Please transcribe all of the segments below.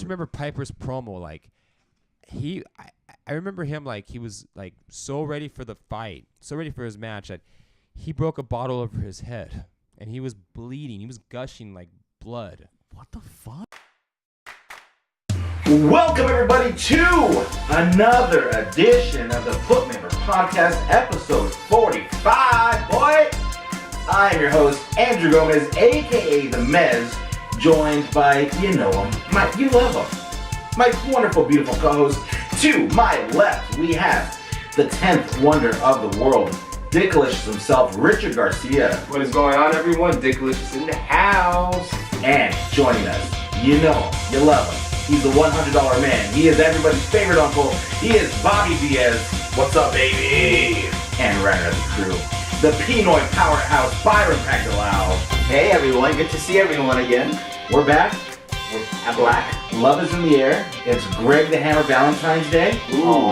remember Piper's promo. Like, I remember him like he was like so ready for the fight, so ready for his match that he broke a bottle over his head and he was bleeding. He was gushing like blood. What the fuck? Welcome everybody to another edition of the Footmember Podcast, episode 45. Boy, I am your host Andrew Gomez, aka the Mez, joined by you love him, my wonderful, beautiful co-host. To my left, we have the 10th wonder of the world, Dicklicious himself, Richard Garcia. What is going on, everyone? Dicklicious in the house. And joining us, you love him. He's the $100 man. He is everybody's favorite uncle. He is Bobby Diaz. What's up, baby? And runner of the crew, the Pinoy powerhouse, Byron Pacquiao. Hey everyone, good to see everyone again. We're back. I'm black. Love is in the air. It's Greg The Hammer Valentines Day. Ooh,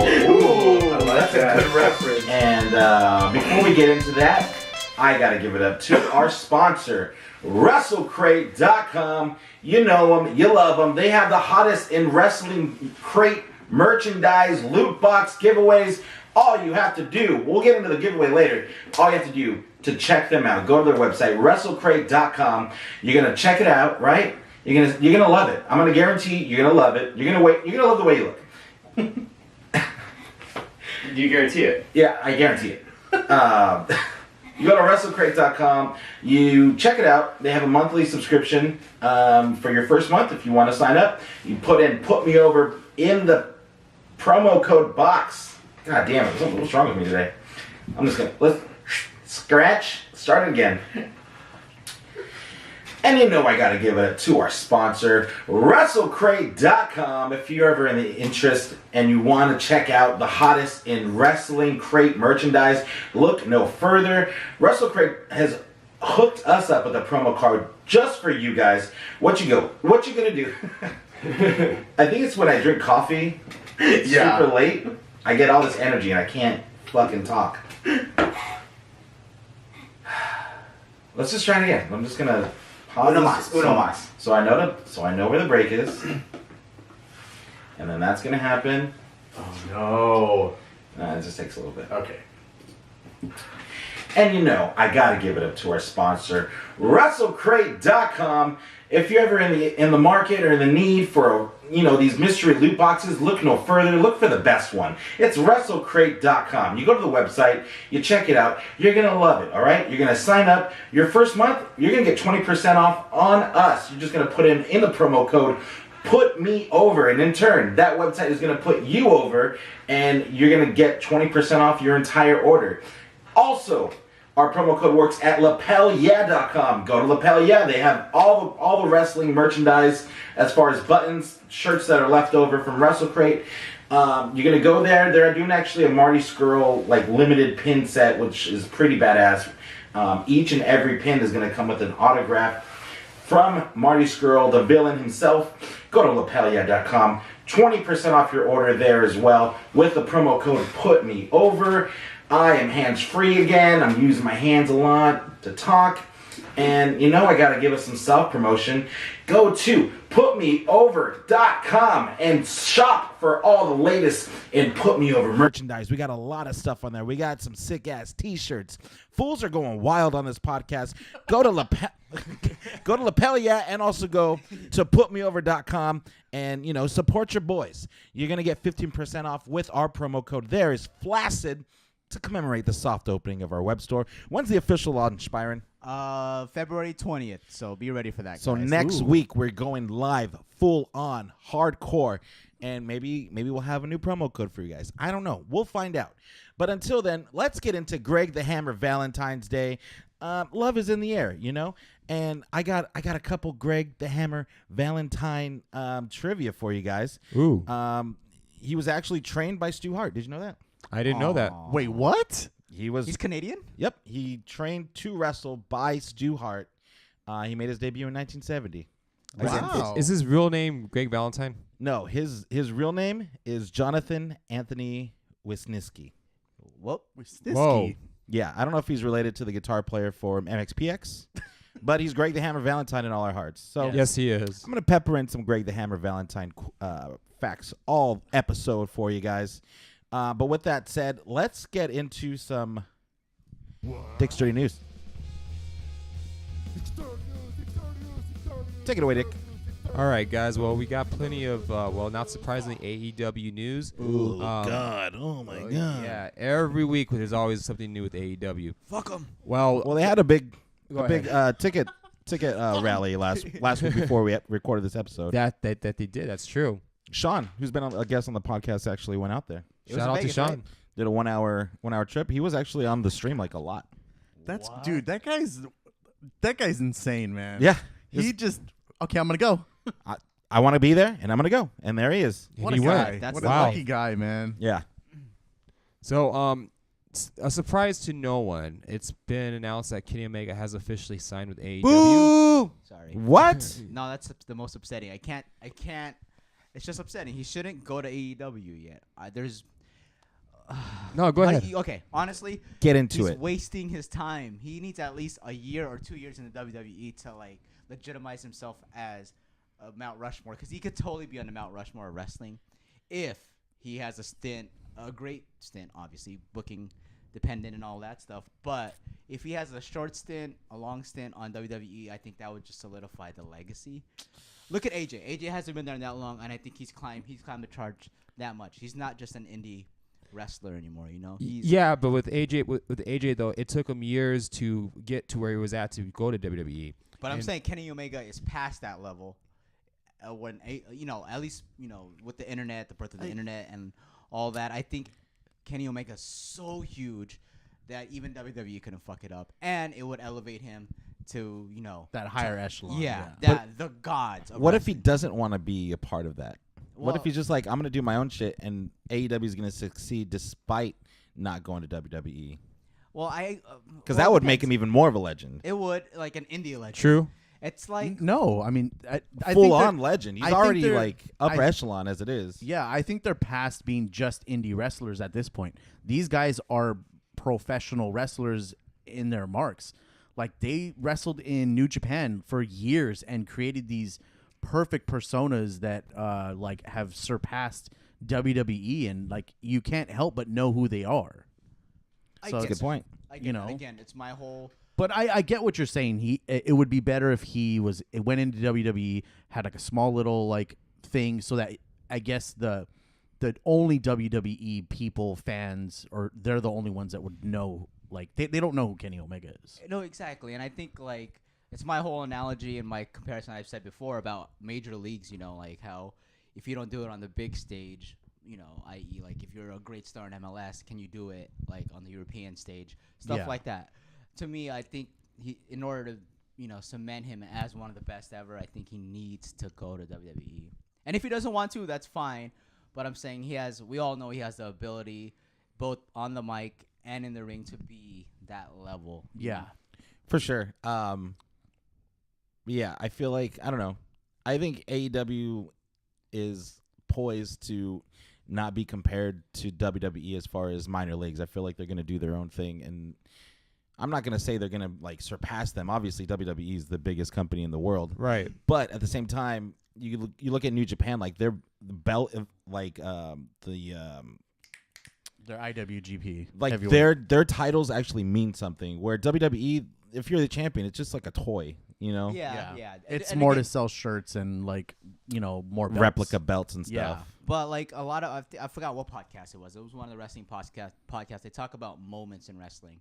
That's a good reference. And before we get into that, I gotta give it up to our sponsor, WrestleCrate.com. You know them, you love them. They have the hottest in wrestling crate merchandise, loot box giveaways. All you have to do, we'll get into the giveaway later. All you have to do to check them out, go to their website, WrestleCrate.com. You're gonna check it out, right? You're gonna love it. I'm gonna guarantee you're gonna love it. You're gonna love the way you look. Do you guarantee it? Yeah, I guarantee it. You go to WrestleCrate.com, you check it out. They have a monthly subscription for your first month. If you want to sign up, you put me over in the promo code box. God damn it, what's wrong with me today? I'm just let's start it again. And I gotta give it to our sponsor, WrestleCrate.com. If you're ever in the interest and you want to check out the hottest in wrestling crate merchandise, look no further. WrestleCrate has hooked us up with a promo code just for you guys. What you gonna do? I think it's when I drink coffee super late, I get all this energy and I can't fucking talk. Let's just try it again. I'm just gonna Uno mas. So I know where the break is. And then that's gonna happen. Oh, It just takes a little bit. no. Okay. And I gotta give it up to our sponsor, WrestleCrate.com. If you're ever in the market or in the need for these mystery loot boxes, look no further. Look for the best one. It's WrestleCrate.com. You go to the website, you check it out. You're gonna love it. All right. You're gonna sign up. Your first month, you're gonna get 20% off on us. You're just gonna put in the promo code "Put Me Over," and in turn, that website is gonna put you over, and you're gonna get 20% off your entire order. Also, our promo code works at LapelYeah.com. Go to Lapel Yeah. They have all the wrestling merchandise as far as buttons, shirts that are left over from WrestleCrate. You're going to go there. They're doing actually a Marty Scurll limited pin set, which is pretty badass. Each and every pin is going to come with an autograph from Marty Scurll, the villain himself. Go to LapelYeah.com. 20% off your order there as well with the promo code "Put Me Over." I am hands-free again. I'm using my hands a lot to talk. And I gotta give us some self-promotion. Go to PutMeOver.com and shop for all the latest in Put Me Over merchandise. We got a lot of stuff on there. We got some sick-ass t-shirts. Fools are going wild on this podcast. Go to Lapel Yeah, and also go to PutMeOver.com and support your boys. You're gonna get 15% off with our promo code. There is Flaccid, to commemorate the soft opening of our web store. When's the official launch, Byron? February 20th, so be ready for that, So guys. next week we're going live, full on, hardcore, and maybe we'll have a new promo code for you guys. I don't know. We'll find out. But until then, let's get into Greg The Hammer Valentine's Day. Love is in the air, and I got a couple Greg The Hammer Valentine trivia for you guys. Ooh. He was actually trained by Stu Hart. Did you know that? I didn't know that. Wait, what? He's Canadian? Yep. He trained to wrestle by Stu Hart. He made his debut in 1970. Wow. Is his real name Greg Valentine? No, his real name is Jonathan Anthony Wisniewski. Whoa. Whoa. Yeah, I don't know if he's related to the guitar player for MXPX, But he's Greg the Hammer Valentine in all our hearts. So Yes, he is. I'm going to pepper in some Greg the Hammer Valentine facts all episode for you guys. But with that said, let's get into some Dick's Dirty News. Take it away, Dick. All right, guys. Well, we got plenty of, not surprisingly, AEW news. Oh, God. Oh, my God. Yeah, every week there's always something new with AEW. Fuck them. Well, They had a big ahead. ticket rally last week before we recorded this episode. that they did. That's true. Sean, who's been a guest on the podcast, actually went out there. It was Shout in out to Vegas, Sean. right? Did a one hour trip. He was actually on the stream like a lot. That's dude. That guy's insane, man. Yeah. He just okay. I'm gonna go. I want to be there, and I'm going to go. And there he is. And What he a went. guy. That's What the a Wow. lucky guy, man. Yeah. So, a surprise to no one. It's been announced that Kenny Omega has officially signed with AEW. Boo! Sorry. What? No, that's the most upsetting. I can't. It's just upsetting. He shouldn't go to AEW yet. There's. No, go ahead. Okay, honestly, Get into he's it. wasting his time. He needs at least a year or 2 years in the WWE to like legitimize himself as a Mount Rushmore, because he could totally be on the Mount Rushmore of wrestling if he has a great stint, obviously booking dependent and all that stuff. But if he has a short stint, a long stint on WWE, I think that would just solidify the legacy. Look at AJ. AJ hasn't been there that long, and I think he's climbed the charge that much. He's not just an indie wrestler anymore, you know. Yeah, but with AJ though, it took him years to get to where he was at to go to WWE. But I'm And- saying Kenny Omega is past that level. When at least with the internet, the birth of the internet, and all that, I think Kenny Omega is so huge that even WWE couldn't fuck it up, and it would elevate him to That higher echelon. the gods. Of What if he wrestling. doesn't want to be a part of that? What if Well- he's just like, I'm going to do my own shit, and AEW is going to succeed despite not going to WWE? Well, Because that would make him even more of a legend. It would, like an indie legend. True. It's like No, I mean, I Full think on they're- legend. He's I think already they're- like upper I- echelon as it is. Yeah, I think they're past being just indie wrestlers at this point. These guys are professional wrestlers in their marks. Like they wrestled in New Japan for years and created these perfect personas that like have surpassed WWE, and like you can't help but know who they are. I So get Good point. I get you it. know. Again, it's my whole. But I get what you're saying. It would be better if it went into WWE, had like a small little like thing, so that I guess the only WWE people, fans, or they're the only ones that would know. Like they don't know who Kenny Omega is. No, exactly. And I think like it's my whole analogy and my comparison I've said before about major leagues, like how if you don't do it on the big stage, i.e. like if you're a great star in MLS, can you do it like on the European stage? Stuff Yeah. like that. To me, I think in order to, cement him as one of the best ever, I think he needs to go to WWE. And if he doesn't want to, that's fine. But I'm saying we all know he has the ability, both on the mic and in the ring, to be that level. Yeah. For sure. Yeah, I feel like, I don't know. I think AEW is poised to not be compared to WWE as far as minor leagues. I feel like they're going to do their own thing, and I'm not going to say they're going to like surpass them. Obviously, WWE is the biggest company in the world. Right. But at the same time, you look at New Japan, like their belt, like They're IWGP. like heavyweight. their titles actually mean something. Where WWE, if you're the champion, it's just like a toy, Yeah, Yeah. yeah. It's And more again, to sell shirts and like more belts. replica belts and stuff. Yeah. But like a lot of I forgot what podcast it was. It was one of the wrestling podcasts. They talk about moments in wrestling,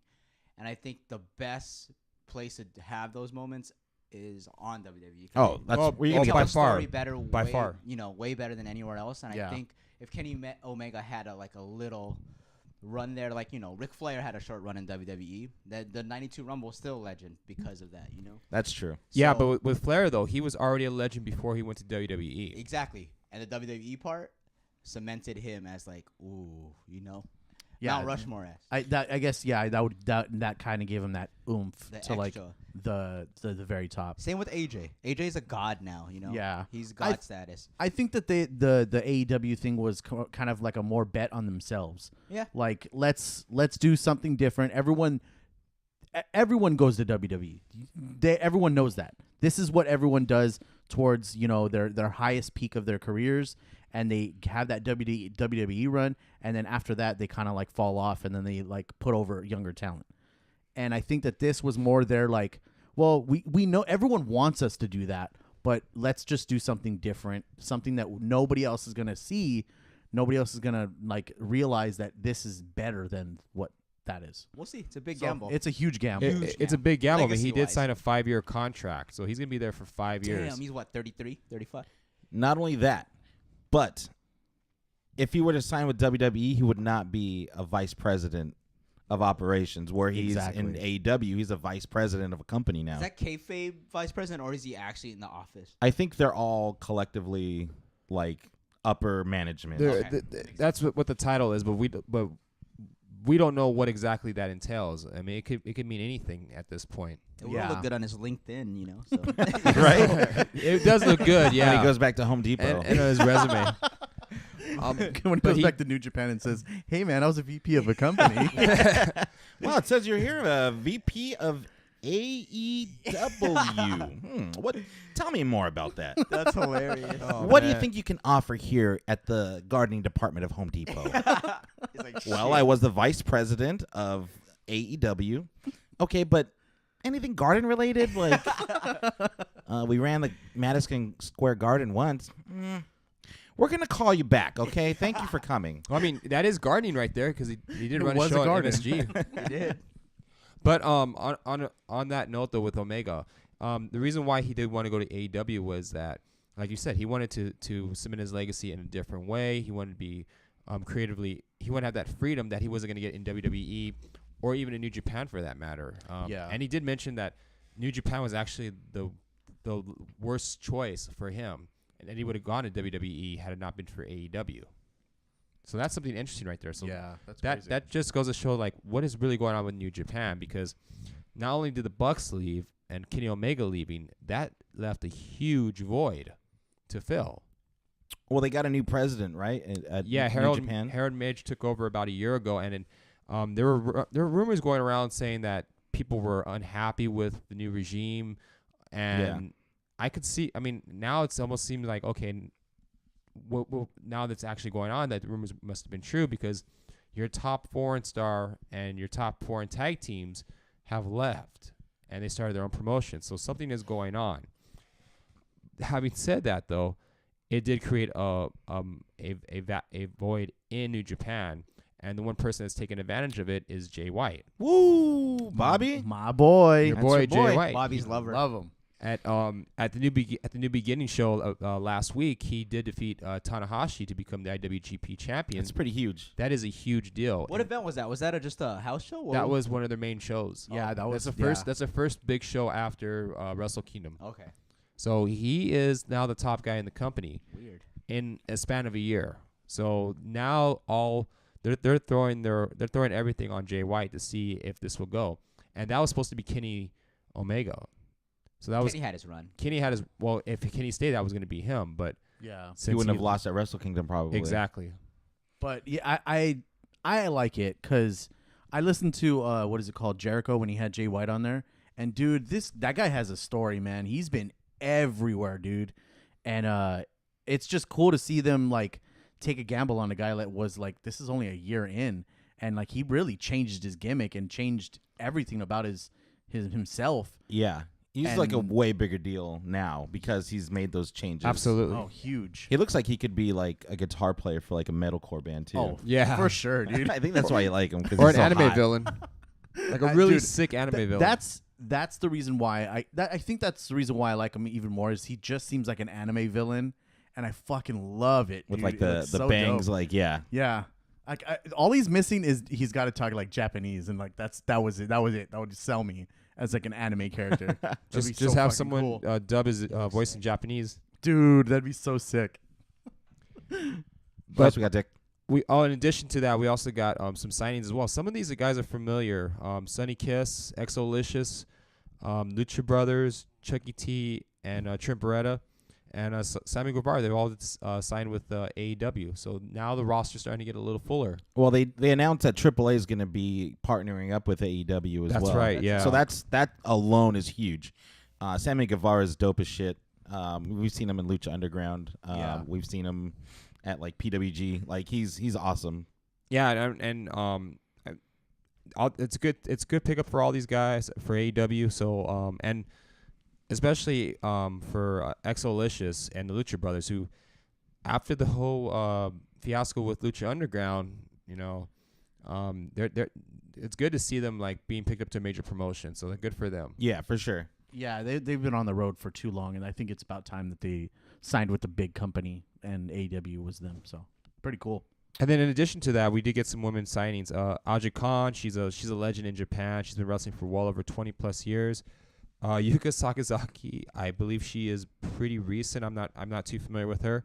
and I think the best place to have those moments is on WWE. Oh, that's where you They can tell get by the far. story better, By way, far. way better than anywhere else. And Yeah. I think if Kenny Omega had a little run there, like Ric Flair had a short run in WWE. The '92 Rumble is still a legend because of that. That's true. Yeah, So- but with Flair though, he was already a legend before he went to WWE. Exactly. And the WWE part cemented him as like, ooh, Yeah. Mount Rushmore as. I guess that kind of gave him that oomph The to like extra. the very top. Same with AJ. AJ's a god now, Yeah. He's god status. I think that the AEW thing was kind of like a more bet on themselves. Yeah. Like let's do something different. Everyone everyone goes to WWE. Everyone knows that. This is what everyone does towards, their highest peak of their careers, and they have that WWE run, and then after that they kind of like fall off, and then they like put over younger talent. And I think that this was more their like, well, we know everyone wants us to do that, but let's just do something different, something that nobody else is gonna see, nobody else is gonna like realize that this is better than what that is. We'll see. It's a big So gamble. it's a huge gamble. It's a big gamble, but he did Legacy-wise. sign a 5-year contract, so he's gonna be there for 5 years. Damn, he's what, 33, 35? Not only that, but if he were to sign with WWE, he would not be a vice president of operations, where he's in AEW. He's a vice president of a company now. Is that kayfabe vice president, or is he actually in the office? I think they're all collectively like upper management. Okay. That's what the title is, but we don't know what exactly that entails. I mean, it could mean anything at this point. It would look good on his LinkedIn, So. Right? It does look good, When yeah. he goes back to Home Depot. and on his resume. When he but goes back to New Japan and says, "Hey man, I was a VP of a company." Well, it says you're here, VP of AEW. What? Tell me more about that. That's hilarious. What do you think you can offer here at the gardening department of Home Depot? He's like, Well, I was the vice president of AEW. Okay, but anything garden related? Like, we ran the Madison Square Garden once. We're going to call you back, okay? Thank you for coming. Well, I mean, that is gardening right there because he did It run a was a show at garden. MSG. he did. But on that note though, with Omega, the reason why he did want to go to AEW was that, like you said, he wanted to cement his legacy in a different way. He wanted to be creatively. He wanted to have that freedom that he wasn't going to get in WWE or even in New Japan for that matter. Yeah. And he did mention that New Japan was actually the worst choice for him, and that he would have gone to WWE had it not been for AEW. So that's something interesting right there. So Yeah, that's that crazy. that just goes to show like what is really going on with New Japan, because not only did the Bucks leave and Kenny Omega leaving, that left a huge void to fill. Well, they got a new president, right? At Yeah, New Japan. Harold Midge took over about a year ago, and then, there were rumors going around saying that people were unhappy with the new regime, and I could see. I mean, now it's almost seemed like okay. Well, now that's actually going on, that the rumors must have been true, because your top foreign star and your top foreign tag teams have left, and they started their own promotion. So something is going on. Having said that, though, it did create a void in New Japan, and the one person that's taken advantage of it is Jay White, Woo, Bobby. My boy. your boy Jay White. Bobby's lover. Love him. At the new beginning show last week, he did defeat Tanahashi to become the IWGP champion. It's pretty huge. That is a huge deal. What event was that? Was that just a house show? That was one of their main shows. Yeah, that was That's the first. That's the first big show after Wrestle Kingdom. Okay. So he is now the top guy in the company Weird. in a span of a year. So now they're throwing everything on Jay White to see if this will go, and that was supposed to be Kenny Omega. So that was Kenny had his run. Kenny had his. Well, if Kenny stayed, that was going to be him. But Yeah. since He wouldn't have lost at Wrestle Kingdom probably. Exactly. But yeah, I like it because I listened to what is it called, Jericho, when he had Jay White on there, and dude, that guy has a story, man. He's been everywhere, dude, and it's just cool to see them like take a gamble on a guy that was like, this is only a year in, and like he really changed his gimmick and changed everything about himself. Yeah. He's like a And- way bigger deal now because he's made those changes. Absolutely. Oh, huge. He looks like he could be like a guitar player for like a metalcore band too. Oh, Yeah. for sure, dude. I think that's why you like him. Cause Or he's an so anime hot. villain, like a really Dude, sick anime villain. That's the reason why I think that's the reason why I like him even more, is he just seems like an anime villain, and I fucking love it. With dude. like It the looks so bangs, dope. like yeah. Yeah. Like all he's missing is he's got to talk like Japanese, and like that was it. That would sell me as like an anime character. That'd be just so have fucking someone cool. dub his voice in Japanese. Dude, that'd be so sick. What else we got, Dick? In addition to that, we also got some signings as well. Some of these guys are familiar. Sunny Kiss, Exolicious, Lucha Brothers, Chucky T, and Trent Beretta. and Sammy Guevara. They all signed with AEW. So now the roster's starting to get a little fuller. Well, they announced that AAA is going to be partnering up with AEW as well. That's right. Yeah. So that alone is huge. Sammy Guevara is dope as shit. We've seen him in Lucha Underground. We've seen him at like PWG. Like he's awesome. Yeah, it's good. It's good pickup for all these guys for AEW. So and especially for Exolicious and the Lucha Brothers, who after the whole fiasco with Lucha Underground, they're it's good to see them like being picked up to a major promotion. So they're good for them. Yeah, for sure. Yeah, they've been on the road for too long, and I think it's about time that they signed with the big company, and AEW was them. So pretty cool. And then in addition to that, we did get some women signings. Aja Khan, she's a legend in Japan. She's been wrestling for well over 20 plus years. Yuka Sakazaki, I believe she is pretty recent. I'm not too familiar with her.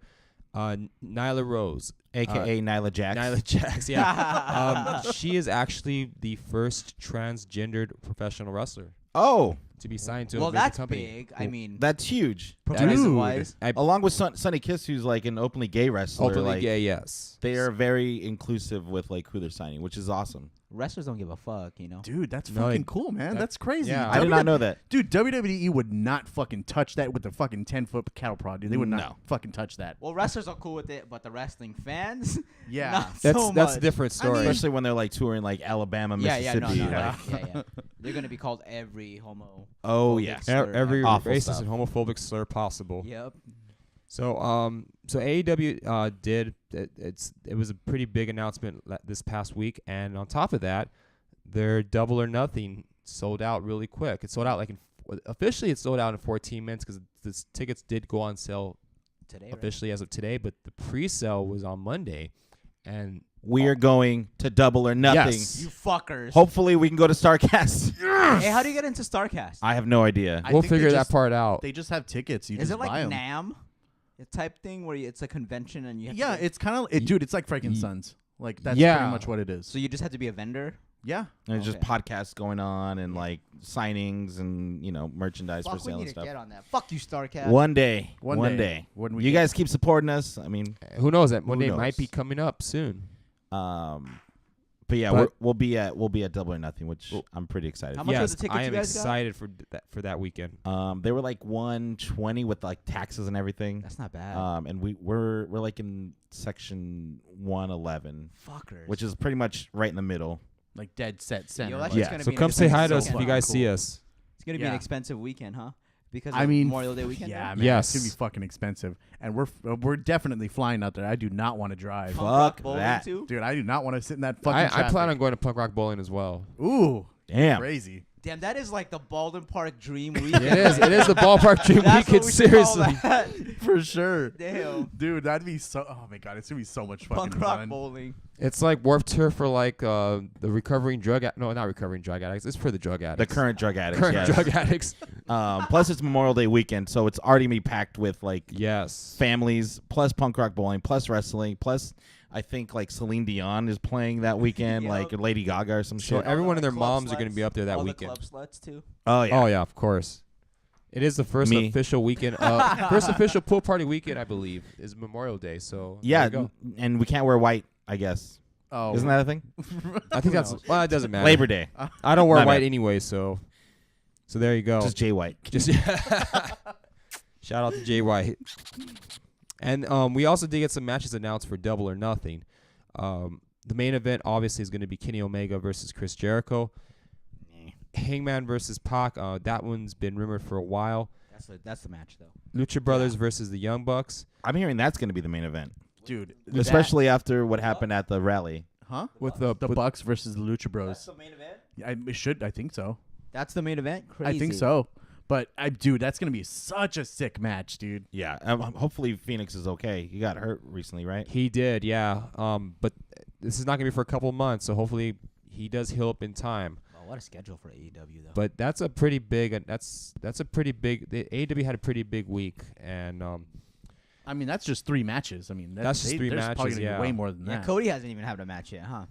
Nyla Rose, AKA Nyla Jax. Nyla Jax, yeah. She is actually the first transgendered professional wrestler Oh, to be signed to a Well, major that's company. big. I mean, that's huge. progressive-wise. Along with Sonny Kiss, who's like an openly gay wrestler. Openly like, gay, yes. They are very inclusive with like who they're signing, which is awesome. Wrestlers don't give a fuck, Dude, that's No, fucking cool, man. That's crazy. yeah. I did not know that. Dude, WWE would not fucking touch that with the fucking 10-foot cattle prod, dude. They would not fucking touch that. Well, wrestlers are cool with it, but the wrestling fans, Yeah. not That's so that's a much. different story. Especially when they're like touring like Alabama, Mississippi. Yeah. like- They're gonna be called every homo. Oh yeah. slur Every Awful racist stuff. and homophobic slur possible. Yep. So AEW it was a pretty big announcement this past week, and on top of that, their Double or Nothing sold out really quick. It sold out officially it sold out in 14 minutes because the tickets did go on sale Today, officially as of today, but the pre-sale was on Monday, and We are going to Double or Nothing. Yes. You fuckers. Hopefully we can go to StarCast. Hey, how do you get into StarCast? I have no idea. I we'll think they figure that just- part out. They just have tickets. You Is just it like buy 'em. NAM? A type thing where it's a convention and you have Yeah, to it's kind of dude. It's like Frankenstein's. Like that's Yeah. pretty much what it is. so you just have to be a vendor? Yeah. There's just Okay. podcasts going on and like signings and merchandise for Fuck, we sale need and to stuff. get on that. Fuck you, StarCast. One day. One day. When we You get- guys keep supporting us. I mean, Who knows? That one Who day might knows? be coming up soon. but yeah, But- we'll be at Double or Nothing, which I'm pretty excited. How for. much are Yes, the tickets I you am guys got? excited for that weekend. They were like 120 with like taxes and everything. That's not bad. And we're like in section 111, Fuckers. which is pretty much right in the middle. Like dead set center. Yo, that's like- just gonna So be an come say hi to expensive us if you weekend. guys Cool. see us. It's gonna be an Yeah. expensive weekend, huh? Because I of mean, Memorial Day weekend. Yeah, there? man. Yes. It's gonna be fucking expensive, and we're definitely flying out there. I do not want to drive, Punk rock Fuck bowling that. too? dude. I do not want to sit in that fucking. I traffic. plan on going to Punk Rock Bowling as well. Ooh, Damn. crazy. Damn, that is like the Baldwin Park dream weekend. It is. It is the ballpark dream That's weekend. what we should call Seriously. that. For sure. Damn. Dude, that'd be so. Oh my god, it's gonna be so much fucking Punk rock fun. bowling. It's like Warped Tour for like the recovering no, not recovering drug addicts. It's for the drug The addicts. current drug addicts. Current yes. drug addicts. Plus, it's Memorial Day weekend, so it's already gonna be packed with like Yes. families, plus punk rock bowling, plus wrestling, plus I think like Celine Dion is playing that weekend, Yep. like Lady Gaga or some So shit. everyone and their Club moms are going to sluts. be up there that All weekend. The club sluts too. Oh yeah. Oh yeah, of course. It is the first Me. official weekend. First official pool party weekend, I believe, is Memorial Day. So Yeah, there you and we can't wear white, I guess. Oh, Isn't that a thing? go. I think that's knows? well. It doesn't matter. Labor Day. I don't wear My white bad. anyway, so there you go. Just Jay White. Just shout out to Jay White. And we also did get some matches announced for Double or Nothing. The main event obviously is going to be Kenny Omega versus Chris Jericho. Hangman versus Pac. That one's been rumored for a while. That's the match though. Lucha Brothers versus the Young Bucks. I'm hearing that's going to be the main event, dude. especially after what happened at the rally. Huh? With the Bucks versus the Lucha Bros. the main event. It should. I think so. That's the main event. Crazy. I think so. But dude, that's gonna be such a sick match, dude. Yeah. Hopefully Phoenix is okay. He got hurt recently, right? He did, yeah. But this is not gonna be for a couple of months, so hopefully he does heal up in time. Oh, what a schedule for AEW though. But that's a pretty big. That's a pretty big. The AEW had a pretty big week, and I mean, that's just 3 matches. I mean, That's just 3 there's probably matches, gonna be yeah. way more than yeah, that. Cody hasn't even had a match yet, huh?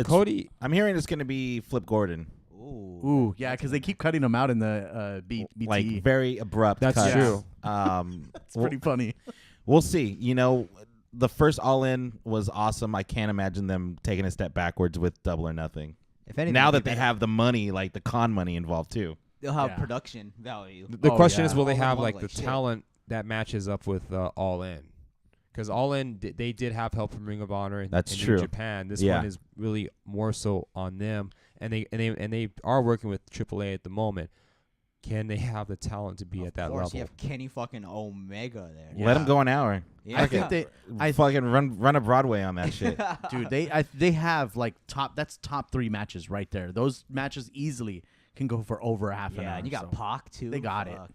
Cody. I'm hearing it's going to be Flip Gordon. Ooh, yeah, because they keep cutting them out in the BT. Like very abrupt. That's cuts. true. It's pretty funny. We'll see. You know, the first All In was awesome. I can't imagine them taking a step backwards with Double or Nothing. If anything, Now it'll that be they better. have the money, like the con money involved too. they'll have Yeah. production value. The Oh, question yeah. is, will they All in have one, like like the shit. talent that matches up with All In? Because All In, they did have help from Ring of Honor and, That's and true. New Japan. This Yeah. one is really more so on them, and they are working with AAA at the moment. Can they have the talent to be at that Of course, level? you have Kenny fucking Omega there. Let them go an hour. Yeah. I think they, I Fucking run a Broadway on that shit. dude, they have like top 3 matches right there. Those matches easily can go for over a half an hour. Yeah, and you got so. Pac too. They got it. Fuck.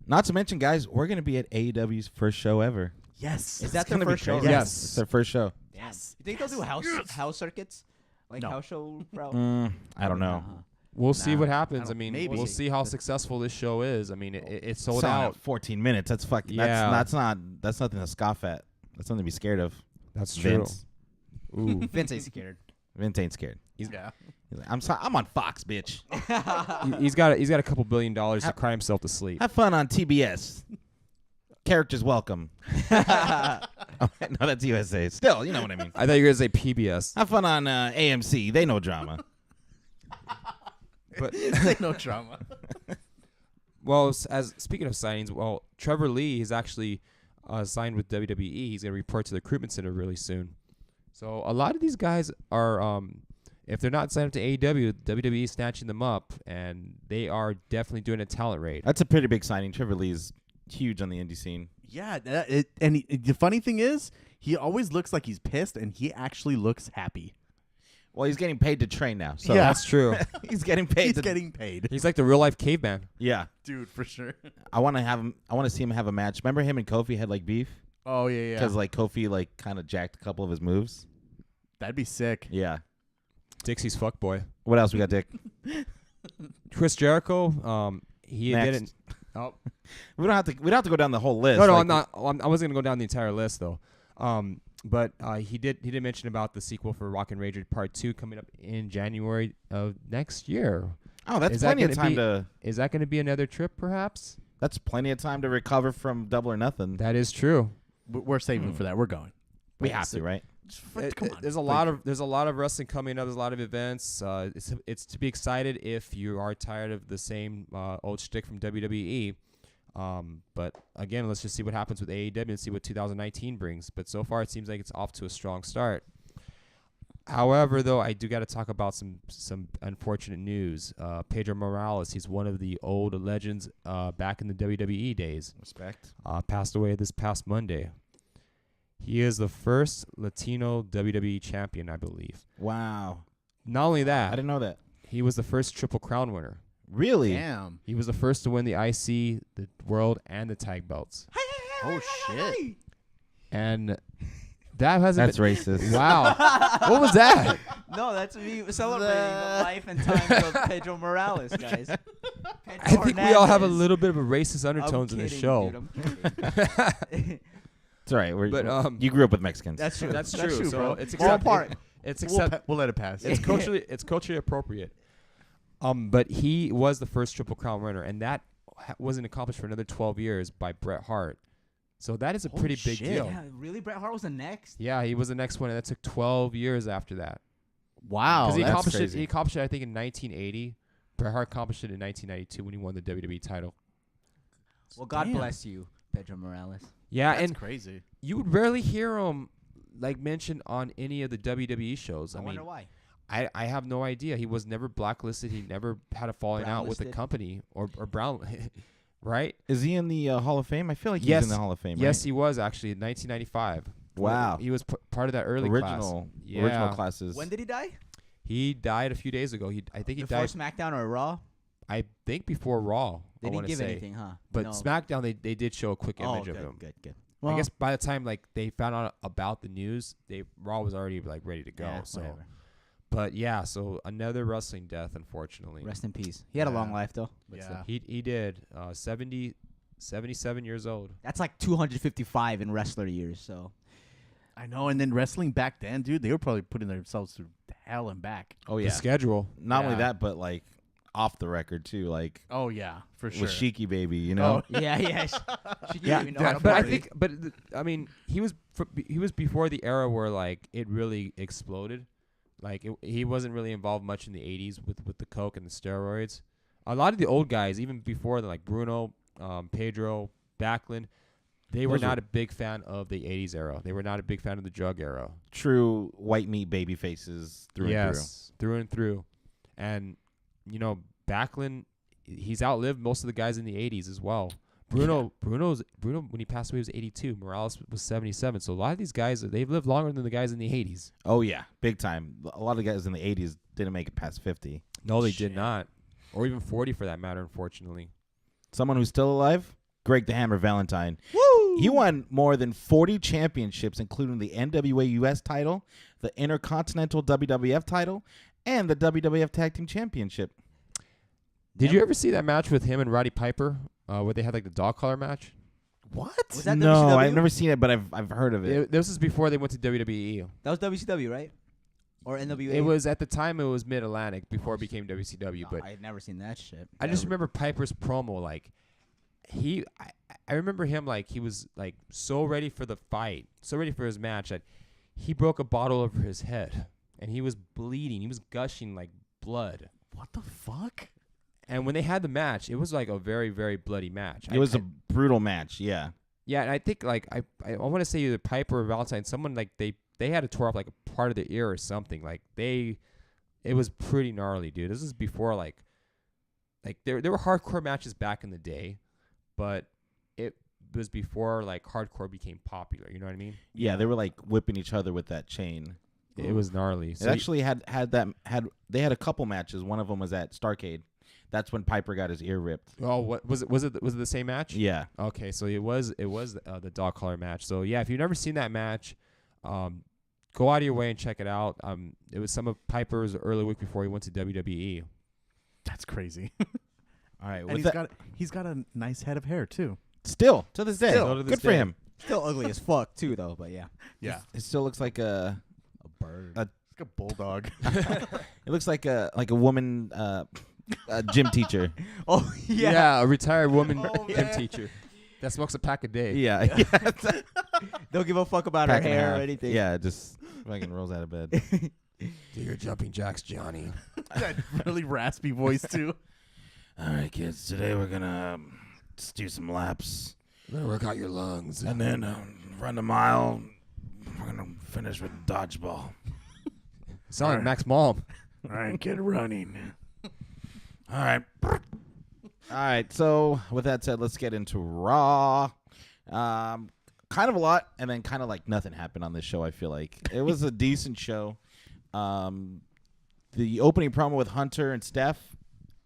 Not to mention, guys, we're gonna be at AEW's first show ever. Yes, Is that It's their gonna be first show? crazy. Yes. It's their first show. Yes. You think they'll do house circuits? Like No. house show route? I don't know. We'll see Nah, what I happens. I don't- mean, maybe. we'll see how successful this show is. I mean, it's sold Selling out. 14 minutes. That's fucking. Yeah. That's nothing to scoff at. That's something to be scared of. That's true. Vince. Ooh. Vince ain't scared. Vince ain't scared. yeah. He's like, I'm on Fox, bitch. He's got a couple $1 billion to cry himself to sleep. Have fun on TBS. Characters welcome. Oh, no, that's USA. Still, you know what I mean. I thought you were gonna say PBS, Have fun on AMC. They know drama. but No drama. well, as speaking of signings, well, Trevor Lee is actually signed with WWE. He's gonna report to the recruitment center really soon. So a lot of these guys are, if they're not signed up to AEW, WWE is snatching them up, and they are definitely doing a talent raid. That's a pretty big signing. Trevor Lee's huge on the indie scene. Yeah, the funny thing is, he always looks like he's pissed, and he actually looks happy. Well, he's getting paid to train now. So Yeah. That's true. he's getting paid. He's to, getting paid, He's like the real life caveman. yeah. dude, for sure. I want to see him have a match. Remember him and Kofi had like beef Oh yeah, because like Kofi like kind of jacked a couple of his moves. that'd be sick. Yeah. Dixie's fuckboy. What else we got, Dick? Chris Jericho. He Next. didn't. Oh. We don't have to go down the whole list. No, Like, I'm not. I wasn't gonna go down the entire list though. But he did mention about the sequel for Rock and Rager Part 2 coming up in January of next year. Oh, that's Is that plenty of gonna time be- to. Is that going to be another trip, perhaps? That's plenty of time to recover from Double or Nothing. That is true. We're saving for that. We're going. We have to, right? Come on. There's a lot of wrestling coming up. There's a lot of events. It's to be excited if you are tired of the same old shtick from WWE. But again, let's just see what happens with AEW and see what 2019 brings. But so far, it seems like it's off to a strong start. However, though, I do got to talk about some unfortunate news. Pedro Morales, he's one of the old legends back in the WWE days. Respect. Passed away this past Monday. He is the first Latino WWE champion, I believe. Wow. Not only I that, didn't know that. he was the first Triple Crown winner. Really? Damn. He was the first to win the IC, the World, and the Tag belts. Oh shit. And that hasn't That's been... racist. Wow. What was that? No, that's me celebrating the life and times of Pedro Morales, guys. I think we all have a little bit of a racist undertones in this show. Dude, I'm kidding. It's all right. But, you grew up with Mexicans. That's true. That's That's true. true, So bro. it's Grow accept- apart. It's accept- We'll let it pass. It's culturally appropriate. But he was the first Triple Crown winner, and that wasn't accomplished for another 12 years by Bret Hart. So that is a pretty big shit. deal. Yeah, really? Bret Hart was the next? Yeah, he was the next one, and that took 12 years after that. Wow. Because he that's accomplished it. crazy. He accomplished it, I think, in 1980. Bret Hart accomplished it in 1992 when he won the WWE title. Well, God Damn. bless you, Pedro Morales. Yeah, That's and crazy. you would rarely hear him like mentioned on any of the WWE shows. I I mean, wonder why. I have no idea. He was never blacklisted. He never had a falling out with the Brownlisted. company or brown, right? Is he in the Hall of Fame? I feel like Yes. he's in the Hall of Fame. Yes, right? he was actually in 1995. Wow. He was part of that early original class. classes. When did he die? He died a few days ago. I think he Before died. SmackDown or Raw? I think before Raw. They I didn't wanna give say. anything, huh? But No. SmackDown, they did show a quick Oh, image good, of him. good. I guess by the time like they found out about the news, Raw was already like ready to go. Yeah, so, whatever. but yeah, so another wrestling death, unfortunately. Rest in peace. He had a long Yeah. life, though. But Yeah. still. He did 77 years old. That's like 255 in wrestler years, so. I know. And then wrestling back then, dude, they were probably putting themselves through hell and back. Oh The yeah. schedule. Not only Yeah. that, but like off the record too, like Oh yeah, for sure. with Sheiky Baby, you know. Yeah, yeah. She didn't even know how to But I party. think, I mean, he was before the era where like it really exploded. Like he wasn't really involved much in the '80s with the coke and the steroids. A lot of the old guys, even before that, like Bruno, Pedro, Backlund, they were Those not were- a big fan of the '80s era. They were not a big fan of the drug era. True white meat baby faces through and through. Through and through. And, Backlund, he's outlived most of the guys in the 80s as well. Bruno, when he passed away, was 82. Morales was 77. So a lot of these guys, they've lived longer than the guys in the 80s. Oh yeah, big time. A lot of guys in the 80s didn't make it past 50. No, they did not. Or even 40 for that matter, unfortunately. Someone who's still alive, Greg The Hammer Valentine. Woo! He won more than 40 championships, including the NWA US title, the Intercontinental WWF title, and the WWF Tag Team Championship. Did you ever see that match with him and Roddy Piper, where they had like the dog collar match? What? Was that No, WCW? I've never seen it, but I've heard of it. This was before they went to WWE. That was WCW, right? Or NWA? It was at the time it was Mid Atlantic before it became WCW. But I had never seen that shit. I just remember Piper's promo. Like I remember him like he was like so ready for the fight, so ready for his match that he broke a bottle over his head and he was bleeding. He was gushing like blood. What the fuck? And when they had the match, it was like a very, very bloody match. It was a brutal match, yeah. Yeah, and I think like I want to say either Piper or Valentine, someone like they had to tore off like a part of their ear or something. Like it was pretty gnarly, dude. This is before like there were hardcore matches back in the day, but it was before like hardcore became popular. You know what I mean? Yeah, they were like whipping each other with that chain. It was gnarly. It actually they had a couple matches. One of them was at Starrcade. That's when Piper got his ear ripped. Oh, what was it? Was it the same match? Yeah. Okay, so it was the dog collar match. So yeah, if you've never seen that match, go out of your way and check it out. It was some of Piper's early week before he went to WWE. That's crazy. All right. And he's got a nice head of hair too. Still to this day. Still to this Good for day. him. Still ugly as fuck too, though. But yeah, Yeah, It still looks like a bird. like a bulldog. it looks like a woman a gym teacher. Oh Yeah, a retired woman Oh, gym man. teacher that smokes a pack a day. Yeah. Don't give a fuck about her Pack and a hair or half. anything. Yeah, just fucking rolls out of bed. Do your jumping jacks, Johnny. That really raspy voice too. All right, kids. Today we're gonna just do some laps Better work out your lungs. and then run a mile. We're gonna finish with dodgeball. Sound like Max Malm. All right, get running. All right. All right. So with that said, let's get into Raw. Kind of a lot, and then kind of like nothing happened on this show. I feel like it was a decent show. The opening promo with Hunter and Steph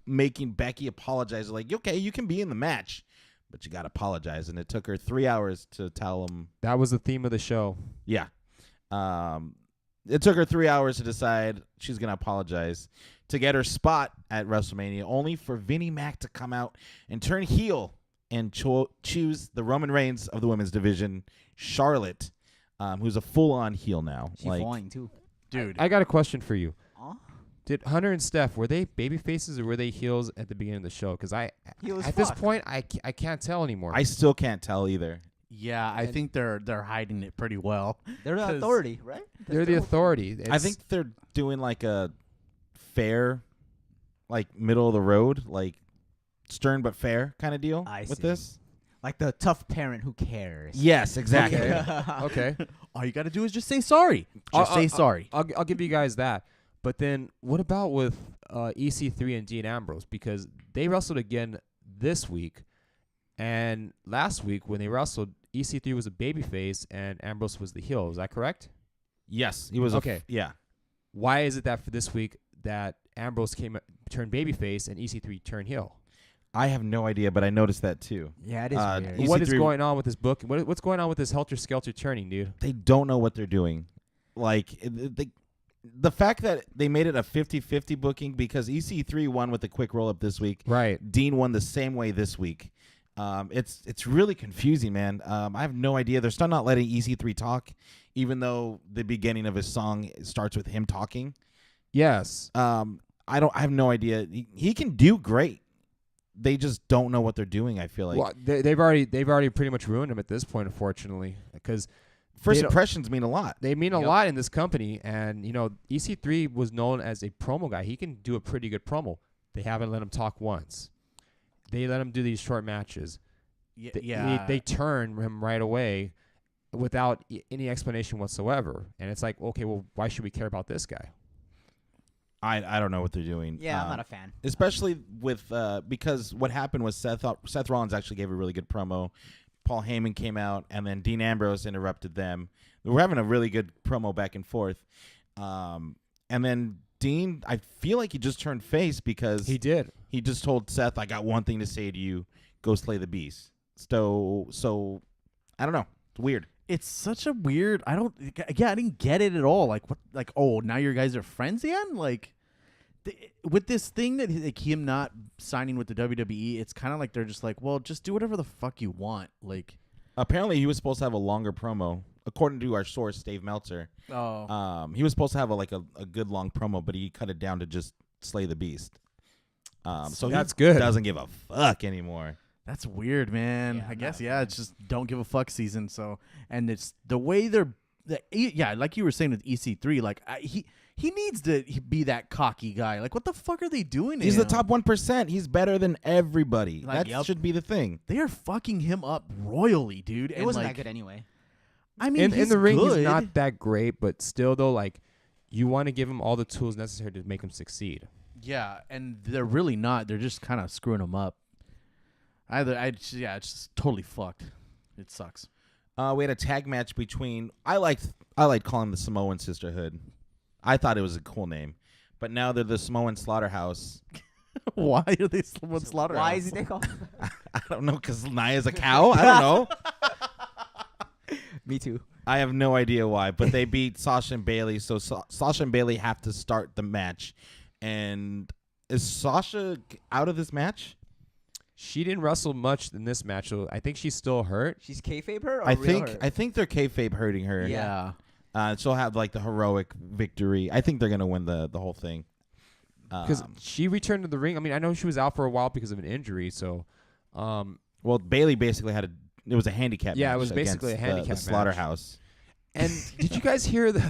making Becky apologize. Like, okay, you can be in the match, but you got to apologize. And it took her 3 hours to tell him. That was the theme of the show. Yeah. It took her 3 hours to decide she's going to apologize to get her spot at WrestleMania, only for Vinnie Mac to come out and turn heel and choose the Roman Reigns of the women's division, Charlotte, who's a full-on heel now. She's flying too. Dude, I got a question for you. Huh? Did Hunter and Steph, were they baby faces or were they heels at the beginning of the show? Because at Heel as this fuck. point, I can't tell anymore. I still can't tell either. yeah, I think they're hiding it pretty well. They're the 'Cause authority, right? They're the authority. I think they're doing like a fair, like middle of the road, like stern but fair kind of deal I with see. this. Like the tough parent who cares. Yes, exactly. Okay. All you got to do is just say sorry. Just say sorry. I'll give you guys that. But then what about with EC3 and Dean Ambrose? Because they wrestled again this week. And last week when they wrestled, EC3 was a babyface and Ambrose was the heel. Is that correct? Yes, he was Okay. yeah. Why is it that for this week that Ambrose turned babyface and EC3 turned heel? I have no idea, but I noticed that too. Yeah, it is weird. EC3 What is going on with this book? What's going on with this helter-skelter turning, dude? They don't know what they're doing. Like the fact that they made it a 50-50 booking because EC3 won with a quick roll-up this week. Right. Dean won the same way this week. It's really confusing, man. I have no idea. They're still not letting EC3 talk, even though the beginning of his song starts with him talking. Yes. I have no idea. He can do great. They just don't know what they're doing. I feel like Well, they've already pretty much ruined him at this point, unfortunately, because first impressions mean a lot. they mean a lot in this company. And EC3 was known as a promo guy. He can do a pretty good promo. They haven't let him talk once. They let him do these short matches. They turn him right away without any explanation whatsoever. And it's like, okay, well, why should we care about this guy? I don't know what they're doing. Yeah, I'm not a fan. Especially with because what happened was Seth Rollins actually gave a really good promo. Paul Heyman came out, and then Dean Ambrose interrupted them. They were having a really good promo back and forth. And then Dean, I feel like he just turned face because He did. he just told Seth, "I got one thing to say to you: go slay the beast." So I don't know. It's weird. It's such a weird. I didn't get it at all. Like what? Like, oh, now your guys are friends again? Like, with this thing that like him not signing with the WWE, it's kind of like they're just like, well, just do whatever the fuck you want. Like, Apparently, he was supposed to have a longer promo, according to our source, Dave Meltzer. He was supposed to have a good long promo, but he cut it down to just slay the beast. So That's he good. Doesn't give a fuck anymore. that's weird, man. Yeah, I I'm guess not a fan. it's just don't give a fuck season. So, and it's the way like you were saying with EC3, like he needs to be that cocky guy. Like, what the fuck are they doing? To He's the him? top 1%. He's better than everybody. Like, That yep. should be the thing. They are fucking him up royally, dude. It and wasn't like, that good anyway. I mean, In the ring, good. he's not that great, but still, though, like, you want to give him all the tools necessary to make him succeed. Yeah, and they're really not. They're just kind of screwing him up. It's just totally fucked. It sucks. We had a tag match between. I liked calling the Samoan Sisterhood. I thought it was a cool name, but now they're the Samoan Slaughterhouse. Why are they someone slaughtering? Why is he called? I don't know, because Nia's a cow. I don't know. Me too. I have no idea why, but they beat Sasha and Bailey, so Sasha and Bailey have to start the match. And is Sasha out of this match? She didn't wrestle much in this match, so I think she's still hurt. She's kayfabe her? Or I real her? think they're kayfabe hurting her. Yeah. She'll have like the heroic victory. I think they're gonna win the whole thing. Because she returned to the ring. I mean, I know she was out for a while because of an injury, so Well, Bailey basically it was a handicap. Yeah, match it was basically against a handicap the match. Slaughterhouse. And did you guys hear the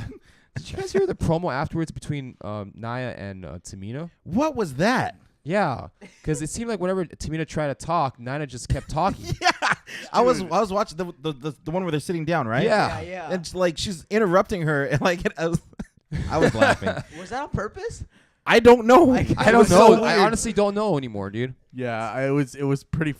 promo afterwards between Nia and Tamina? What was that? Yeah, because it seemed like whenever Tamina tried to talk, Nia just kept talking. Yeah, I was watching the one where they're sitting down, right? Yeah. Yeah. And like she's interrupting her, and like I was laughing. Was that on purpose? I don't know. I It don't was know. so I weird. honestly don't know anymore, dude. Yeah, it was pretty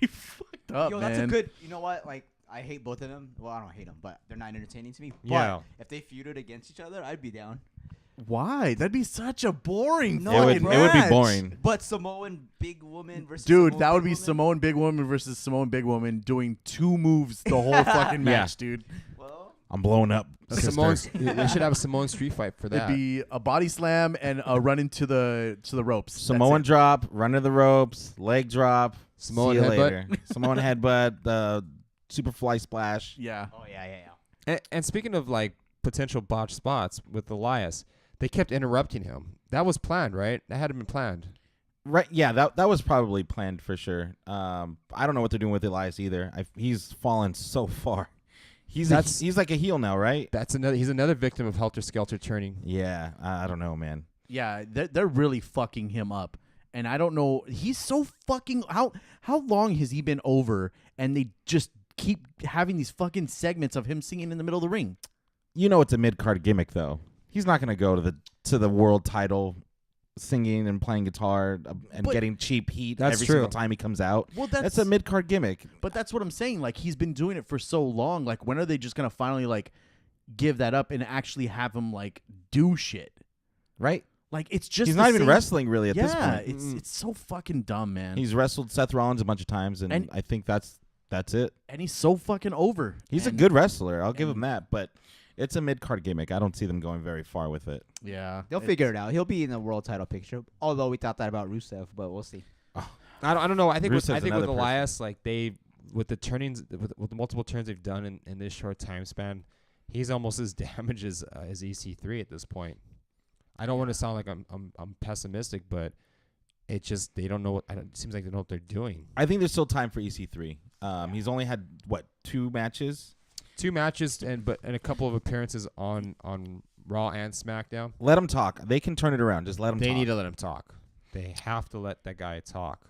fucked up, Yo, man. that's a good. You know what? Like, I hate both of them. Well, I don't hate them, but they're not entertaining to me. Yeah. But if they feuded against each other, I'd be down. Why? That'd be such a boring. No, It would fucking be match. boring. But Samoan big woman versus Dude, Samoan that would big be woman? Samoan big woman versus Samoan big woman doing 2 moves the whole fucking match, dude. Well, I'm blowing up. Simone, sister. they should have a Samoan street fight for that. It'd be a body slam and a run into the ropes. That's Samoan it. drop, run to the ropes, leg drop. Samoan see you headbutt. later. Samoan headbutt, the superfly splash. Yeah. oh yeah. And speaking of like potential botched spots with Elias, they kept interrupting him. That was planned, right? That had been planned. Right, yeah, that was probably planned for sure. I don't know what they're doing with Elias either. He's fallen so far. He's like a heel now, right? He's another victim of Helter Skelter turning. Yeah, I don't know, man. Yeah, they're really fucking him up. And I don't know. He's so fucking. How long has he been over? And they just keep having these fucking segments of him singing in the middle of the ring. You know it's a mid-card gimmick though. He's not gonna go to the world title singing and playing guitar and But getting cheap heat That's every true. single time he comes out. Well, That's a mid-card gimmick. But that's what I'm saying. Like, he's been doing it for so long. Like, when are they just gonna finally like give that up and actually have him like do shit? Right? Like, it's just He's the not even same- wrestling really at this Yeah, point. it's so fucking dumb, man. He's wrestled Seth Rollins a bunch of times, and I think that's it. and he's so fucking over. He's a And- good wrestler. I'll give him that, but it's a mid-card gimmick. I don't see them going very far with it. Yeah, They'll figure it out. He'll be in the world title picture. Although we thought that about Rusev, but we'll see. I don't know. I think with Rusev's another person. Elias, like with the turnings, with the multiple turns they've done in this short time span, he's almost as damaged as EC3 at this point. I don't want to sound like I'm pessimistic, but it just they don't know. It seems like they don't know what they're doing. I think there's still time for EC3. He's only had what 2 matches. 2 matches and a couple of appearances on Raw and SmackDown. Let him talk. They can turn it around. Just let him. They talk. need to let him talk. They have to let that guy talk.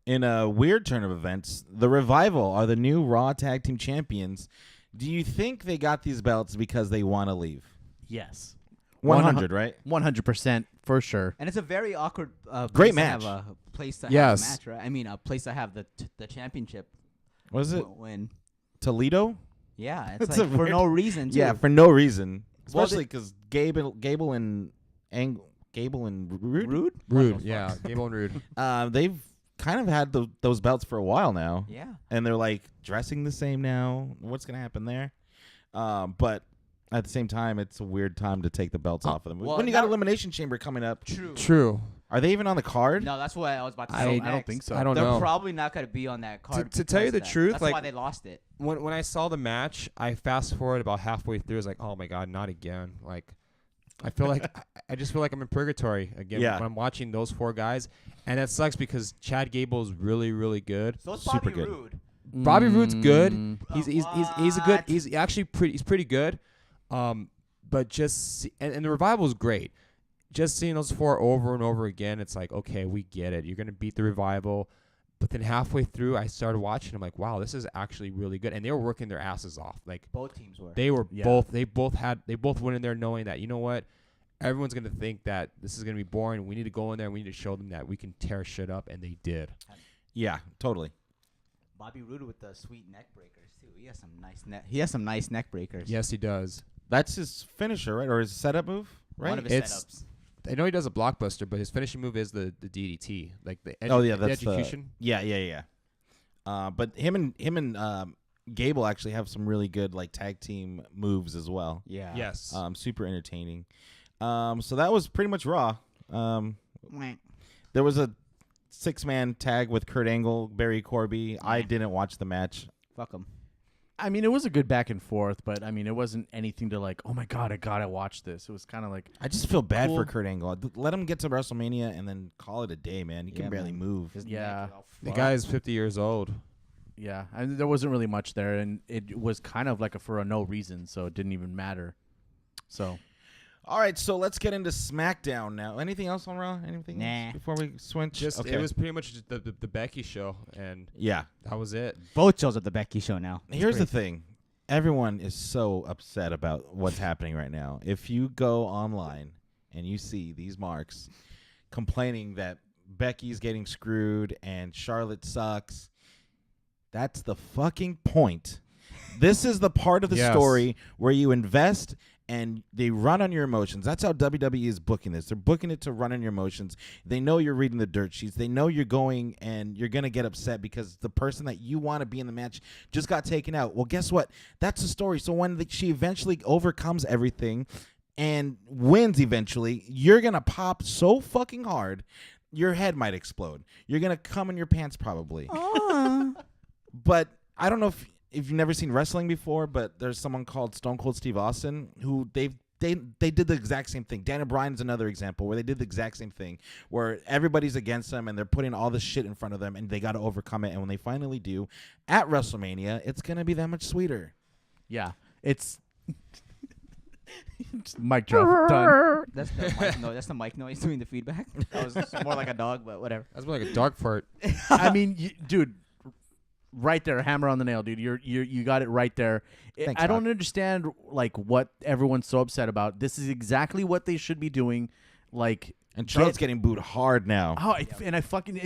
In a weird turn of events, the Revival are the new Raw Tag Team Champions. Do you think they got these belts because they want to leave? Yes. 100, right? 100% for sure. And it's a very awkward Great place match. To have a place to Yes. have a match, right? I mean, a place to have the championship. Was it When? Toledo? Yeah, it's It's like a for weird- no reason. Too. Yeah, for no reason. Well, Especially because Gable and Rude? Rude, yeah, Gable and Rude. They've kind of had those belts for a while now. Yeah. And they're like dressing the same now. What's going to happen there? But at the same time, it's a weird time to take the belts off of them. well, when you got now- Elimination Chamber coming up, True. are they even on the card? No, that's what I was about to I say. don't next. think so. I don't They're know. probably not going to be on that card. To tell you because the of that. truth, that's like- why they lost it. When I saw the match, I fast forward about halfway through. I was like, oh my god, not again! Like, I feel like I just feel like I'm in purgatory again Yeah. when I'm watching those 4 guys, and that sucks because Chad Gable is really, really good. So it's Super Bobby good. Roode. Bobby Roode's good. Mm. He's a good. He's actually pretty. He's pretty good. But just and the Revival is great. Just seeing those 4 over and over again, it's like, okay, we get it. You're gonna beat the Revival. But then halfway through, I started watching. I'm like, wow, this is actually really good. And they were working their asses off. Like Both teams were. they were Yeah. both. They both went in there knowing that, you know what, everyone's gonna think that this is gonna be boring. We need to go in there and we need to show them that we can tear shit up, and they did. Yeah, totally. Bobby Roode with the sweet neck breakers too. He has some nice neck. He has some nice neck breakers. Yes, he does. That's his finisher, right? Or his setup move, right? One of his It's- setups. I know he does a blockbuster, but his finishing move is the DDT, like the Oh yeah, that's execution. Yeah. But him and Gable actually have some really good like tag team moves as well. Yeah. Yes. Super entertaining. So that was pretty much Raw. Mwah. There was a 6-man tag with Kurt Angle, Barry Corby. I didn't watch the match. Fuck him. I mean, it was a good back and forth, but I mean, it wasn't anything to like, oh my god, I gotta watch this. It was kind of like, I just feel bad Cool. for Kurt Angle. Let him get to WrestleMania and then call it a day, man. He can Yeah, barely man. move. His Yeah. neck is all The fucked. guy is 50 years old. yeah, and there wasn't really much there, and it was kind of like for a no reason, so it didn't even matter. So All right, so let's get into SmackDown now. Anything else on Raw? Anything Nah. else before we switch? Just okay. it was pretty much just the Becky show, and Yeah. that was it. Both shows at the Becky show now. Here's the thing. Everyone is so upset about what's happening right now. If you go online and you see these marks complaining that Becky's getting screwed and Charlotte sucks, that's the fucking point. This is the part of the Yes. story where you invest and they run on your emotions. That's how WWE is booking this. They're booking it to run on your emotions. They know you're reading the dirt sheets. They know you're going and you're going to get upset because the person that you want to be in the match just got taken out. Well, guess what? That's the story. So when she eventually overcomes everything and wins eventually, you're going to pop so fucking hard, your head might explode. You're going to come in your pants probably. But I don't know if you've never seen wrestling before, but there's someone called Stone Cold Steve Austin who they did the exact same thing. Daniel Bryan's another example where they did the exact same thing, where everybody's against them and they're putting all this shit in front of them and they got to overcome it. And when they finally do at WrestleMania, it's gonna be that much sweeter. yeah, it's just mic drop done. That's the mic noise. That's the mic noise doing the feedback. That was more like a dog, but whatever. That's more like a dog fart. I mean, dude, right there, hammer on the nail, dude. You got it right there. Thanks, I don't Doc. understand like what everyone's so upset about. This is exactly what they should be doing. Like, And Charlotte's getting booed hard now.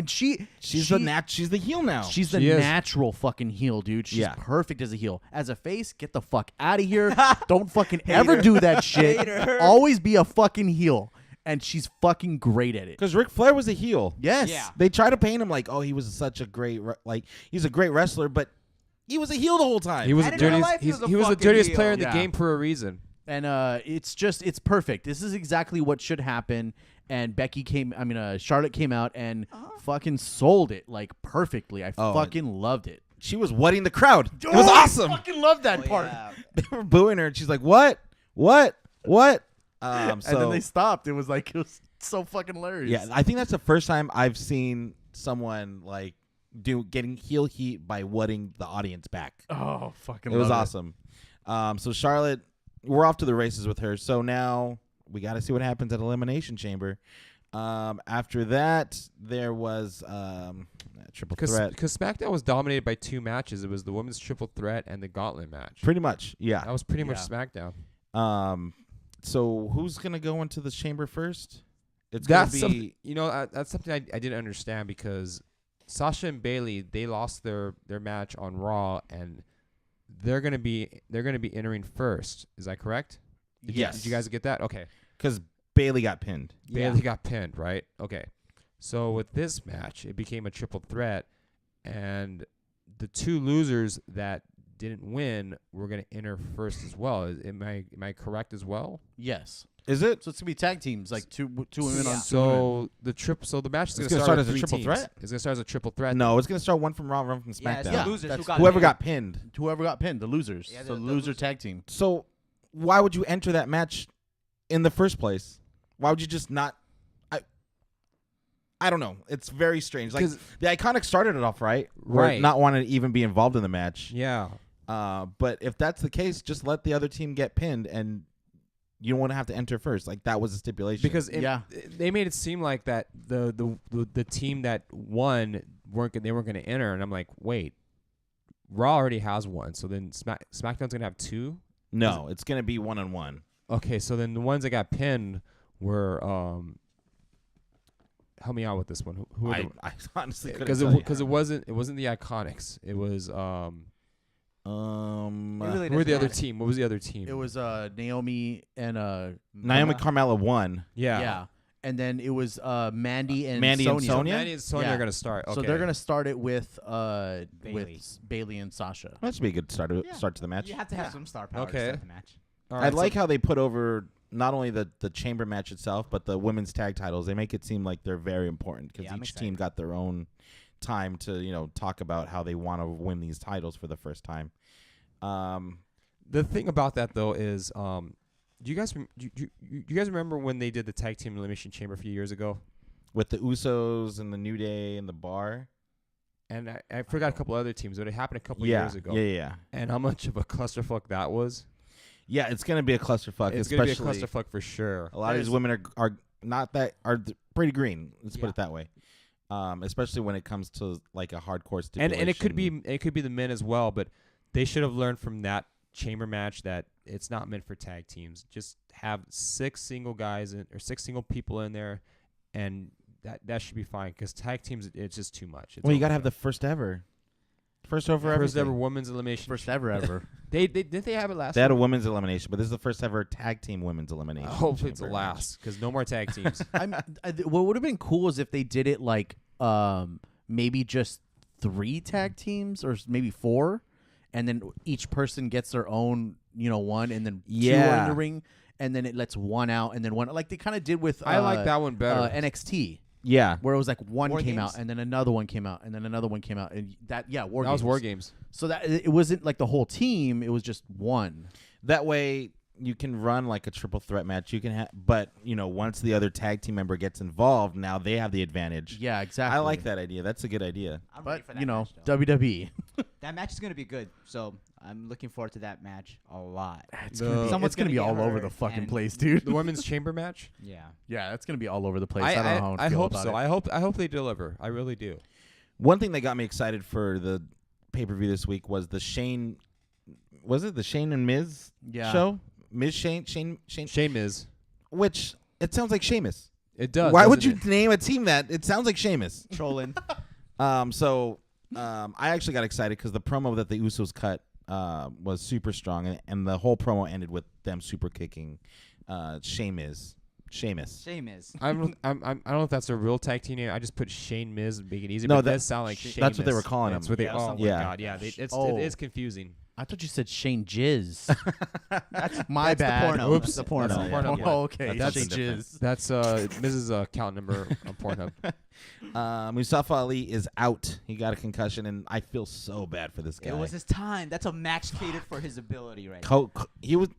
she's She's the heel now. She's the She is. natural fucking heel, dude. She's Yeah. perfect as a heel. As a face, get the fuck out of here. Don't fucking ever do that shit. Hater. Always be a fucking heel. And she's fucking great at it. Because Ric Flair was a heel. Yes. Yeah. They try to paint him like, oh, he was such a great, he's a great wrestler, but he was a heel the whole time. He was And the in real dirtiest. life, he was a He was the fucking dirtiest heel. player in the Yeah. game for a reason. And it's perfect. This is exactly what should happen. And Charlotte came out and fucking sold it like perfectly. I Oh, fucking loved it. She was wetting the crowd. It was awesome. I fucking love that part. Yeah. They were booing her, and she's like, "What? What? What? And then they stopped. It was so fucking hilarious. Yeah, I think that's the first time I've seen someone like getting heel heat by whatting the audience back. Oh, fucking It was love awesome. So Charlotte, we're off to the races with her. So now we got to see what happens at Elimination Chamber. After that, there was a triple threat. Because SmackDown was dominated by 2 matches. It was the women's triple threat and the gauntlet match. Pretty much, yeah. That was pretty much SmackDown. So who's gonna go into the chamber first? That's something I didn't understand because Sasha and Bailey, they lost their match on Raw and they're gonna be entering first. Is that correct? Yes. Did you guys get that? Okay. Because Bailey got pinned. Bailey got pinned, right? Okay. So with this match, it became a triple threat, and the 2 losers that didn't win were going to enter first as well. Am I correct as well? Yes. Is it? So it's gonna be tag teams, like two women on 2 women. So the match is It's going to gonna start start as as a a triple threat? It's going to start as a triple threat. No, it's gonna start one from Raw, one from Yeah, SmackDown. it's the losers that's who got Whoever pinned. got pinned. Whoever got pinned, the losers. Yeah, So the loser loser. tag team. So why would you enter that match in the first place? Why would you just not? I don't know. It's very strange. Like 'Cause- the Iconic started it off right, not wanting to even be involved in the match. Yeah. But if that's the case, just let the other team get pinned, and you don't want to have to enter first. Like that was a stipulation. Because Yeah. they made it seem like that the team that won weren't going to enter, and I'm like, wait, Raw already has one, so then SmackDown's going to have 2. no, it's gonna be 1-on-1. Okay, so then the ones that got pinned were help me out with this one. Who I honestly couldn't because tell you. it wasn't the Iconics. It was It really who were the doesn't other matter. team? What was the other team? It was Naomi and Naomi Carmella won. yeah. And then it was Mandy and Mandy and Sonya. Sonya? Mandy and Sonya Yeah. are gonna start. Okay. So they're gonna start it with Bailey. Bailey and Sasha. That should be a good start to the match. You have to have some star power Okay. to start the match. All I right, like so- how they put over not only the chamber match itself, but the women's tag titles. They make it seem like they're very important because Yeah, I'm each team got their own time to talk about how they want to win these titles for the first time. The thing about that though is, do you guys remember when they did the tag team elimination chamber a few years ago? With the Usos and the New Day and the Bar. And I forgot a couple other teams, but it happened a couple Yeah, years ago. yeah. And how much of a clusterfuck that was? Yeah, it's gonna be a clusterfuck. It's gonna be a especially clusterfuck for sure. a lot of these women are not that pretty green. Let's put Yeah. it that way. Especially when it comes to like a hardcore stipulation. And it could be the men as well, but they should have learned from that chamber match that it's not meant for tag teams. Just have 6 single guys or 6 single people in there, and that should be fine. Because tag teams, it's just too much. It's Well, you gotta have overkill. the first ever first ever everything. women's elimination. First ever. They didn't they have it last? They had a time? women's elimination, but this is the first ever tag team women's elimination. Hopefully it's the chamber last, because no more tag teams. What would have been cool is if they did it like maybe just 3 tag teams or maybe 4, and then each person gets their own one, and then 2 are in Yeah. the ring, and then it lets 1 out, and then 1 like they kind of did with I like that one better. NXT. Yeah. Where it was like 1 War came Games? out, and then another one came out, and then another one came out, and War That Games. was War Games. So that it wasn't like the whole team; it was just 1. That way you can run like a triple threat match. You can have, but once the other tag team member gets involved, now they have the advantage. Yeah, exactly. I like that idea. That's a good idea. I'm ready But for that match, though. WWE. That match is gonna be good. So I'm looking forward to that match a lot. It's The- gonna be, Someone's it's gonna gonna be get all over hurt, the fucking and- place, dude. The women's chamber match. Yeah. Yeah, that's gonna be all over the place. I don't know how I I feel hope about so. it. I hope they deliver. I really do. One thing that got me excited for the pay-per-view this week was the Shane. Was it the Shane and Miz Yeah. show? Miz Shane, Shame is. which it sounds like Sheamus. It does. Why would doesn't you name a team that? It sounds like Sheamus. Trolling. I actually got excited because the promo that the Usos cut was super strong, and the whole promo ended with them super kicking Sheamus. Shame is. I don't know if that's a real tag team name. I just put Shane Miz and make it easy. No, but it that- does sound like Sheamus. that's what they were calling That's him. what they. Yeah, Oh something my like god, yeah. It Oh. is confusing. I thought you said Shane Jizz. My That's the bad. porno. Oops. That's the porno. That's the porno. Oh, okay. That's Shane something different. Jizz. That's Mrs. Account number on Pornhub. Mustafa Ali is out. He got a concussion, and I feel so bad for this guy. It was his time. That's a match catered for his ability right now. He was.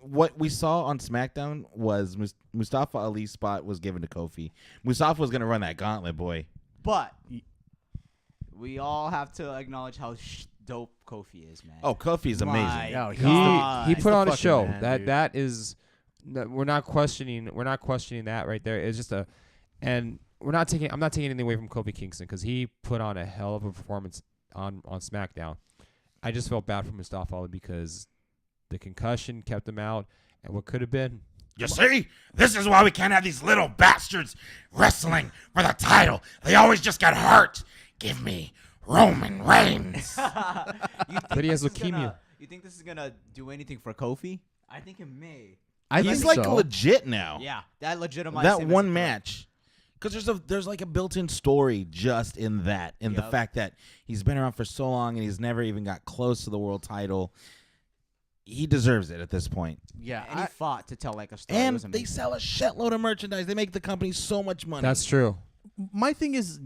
what we saw on SmackDown was Mustafa Ali's spot was given to Kofi. Mustafa was gonna run that gauntlet, boy. But we all have to acknowledge how dope Kofi is, man. Oh, Kofi's amazing. My Oh, God. He He's put the on a fucking show. man, that dude. that is we're not questioning that right there. It's just and I'm not taking anything away from Kofi Kingston because he put on a hell of a performance on SmackDown. I just felt bad for Mustafa Ali because the concussion kept him out, and what could have been. You see, this is why we can't have these little bastards wrestling for the title. They always just get hurt. Give me Roman Reigns. But he has leukemia. You think this is gonna do anything for Kofi? I think it may. He's think like so. legit now. Yeah, that legitimizes That him as one a threat. match, because there's like a built-in story just in that, in the Yup. fact that he's been around for so long and he's never even got close to the world title. He deserves it at this point. Yeah, And he fought to tell like a story. It And was they amazing. sell a shitload of merchandise. They make the company so much money. That's true. my thing is,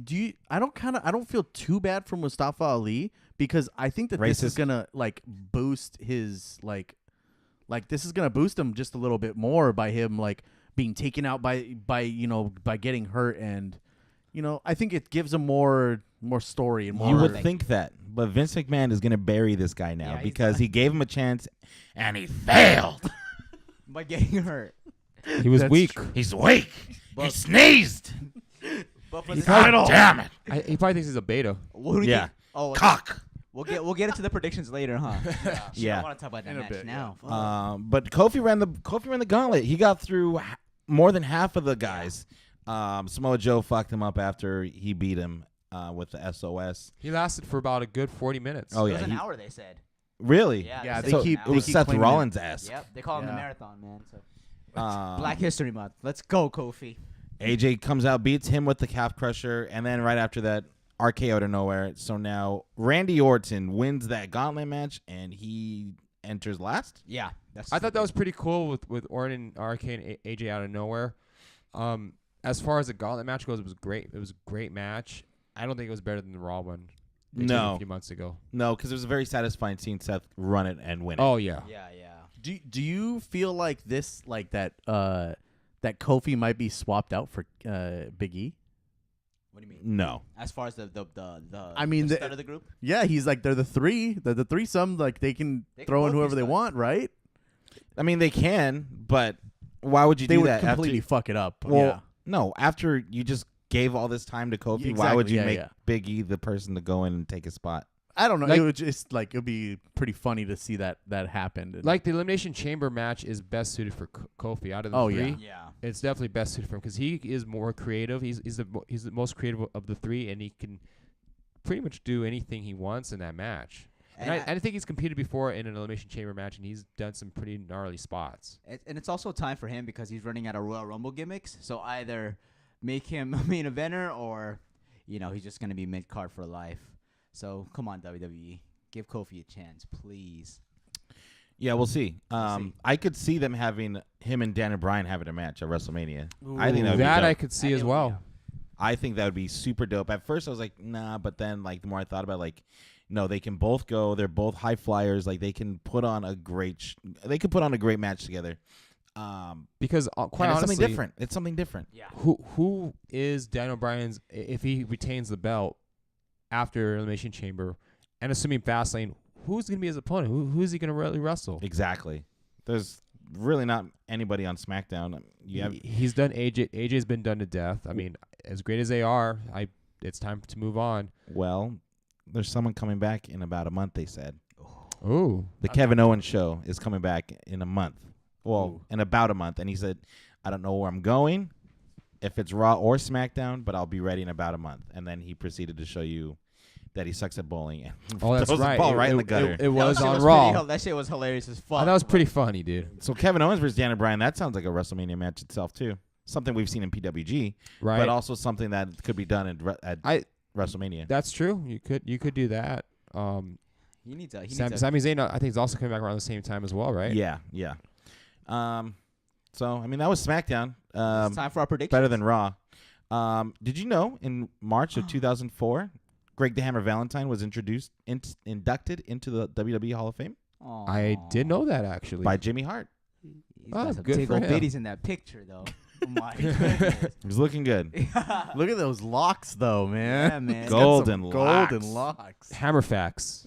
I don't feel too bad for Mustafa Ali because I think that this is Racist. gonna like boost his like this is gonna boost him just a little bit more by him like being taken out by getting hurt, and I think it gives him more story and more. You would think that, but Vince McMahon is going to bury this guy now Yeah, he's because done. he gave him a chance and he failed. by getting hurt. He was That's weak. true. He's weak. He But- sneezed. But for He the God damn it. He probably thinks he's a beta. What do you Yeah. think? Oh, Cock. we'll get into the predictions later, huh? Yeah. I want to talk about that In a match bit, now. Fuck. But Kofi ran the gauntlet. He got through more than half of the guys. Samoa Joe fucked him up after he beat him with the SOS. He lasted for about a good 40 minutes. Oh It yeah, was an he- hour, they said. really? Yeah, Yeah, they they said keep- an It hour. was keep Seth claiming it. Rollins ass. Yep, they call him the Yeah. marathon man. So Um, Black History Month. Let's go, Kofi. AJ comes out, beats him with the calf crusher, and then right after that, RKO out of nowhere. So now Randy Orton wins that gauntlet match, and he enters last. Yeah, that's. I thought that was pretty cool with Orton, RK, and AJ out of nowhere. As far as the gauntlet match goes, it was great. It was a great match. I don't think it was better than the Raw one. they did No. a few months ago. No, because it was very satisfying seeing Seth run it and win it. Oh yeah. Yeah. Do you feel like this that Kofi might be swapped out for Big E? What do you mean? No. As far as the I mean, the the- stud of the group. Yeah, he's like they're the threesome. Like they can They can throw in both be whoever they studs. want, right? I mean, they can, but why would you They do would that? completely after, fuck it up. well, yeah. no, after you just gave all this time to Kofi, why Exactly, would you yeah, make yeah. Big E the person to go in and take his spot? I don't know. Like- it would just like it would be pretty funny to see that happen. And- Like the Elimination Chamber match is best suited for Kofi out of the Oh, three. yeah. Yeah. It's definitely best suited for him because he is more creative. He's the most creative of the three, and he can pretty much do anything he wants in that match. And I think he's competed before in an Elimination Chamber match, and he's done some pretty gnarly spots. And it's also time for him because he's running out of Royal Rumble gimmicks. So either make him a main eventer or, he's just gonna be mid card for life. So come on, WWE, give Kofi a chance, please. Yeah, we'll see. see. I could see them having him and Daniel Bryan having a match at WrestleMania. I think that would be That dope. I could see as well. I think that would be super dope. At first, I was like, nah, but then like the more I thought about it, like, no, they can both go. They're both high flyers. Like they can put on a great. They could put on a great match together. Because quite And it's honestly, something different. It's something different. Yeah. who is Daniel Bryan's if he retains the belt after Elimination Chamber, and assuming Fastlane, who's gonna be his opponent? Who's he gonna really wrestle? Exactly. There's really not anybody on SmackDown. You have He's done AJ. AJ's been done to death. I mean, as great as they are, it's time to move on. well, there's someone coming back in about a month. They said Ooh. the Kevin Owens show is coming back in a month. Well, in about a month, and he said, I don't know where I'm going, if it's Raw or SmackDown, but I'll be ready in about a month. And then he proceeded to show you that he sucks at bowling. And Oh, that's throws right. the ball right in the gutter. It was That shit on pretty Raw. that shit was hilarious as Oh, fuck. that was pretty funny, dude. So Kevin Owens versus Daniel Bryan, that sounds like a WrestleMania match itself too. Something we've seen in PWG, Right. but also something that could be done at WrestleMania. That's true. You could do that. He needs a. Sami Zayn, I think, is also coming back around the same time as well, right? Yeah. So I mean that was SmackDown. It's time for our predictions. Better than Raw. Did you know in March of 2004, Greg the Hammer Valentine was inducted into the WWE Hall of Fame I did know that actually. by Jimmy Hart. He's Oh, got some good for tickle him. bitties in that picture, though. Oh my goodness. He's looking good. Look at those locks, though, man. Yeah, man. He's got Golden some locks. golden locks. Hammer facts.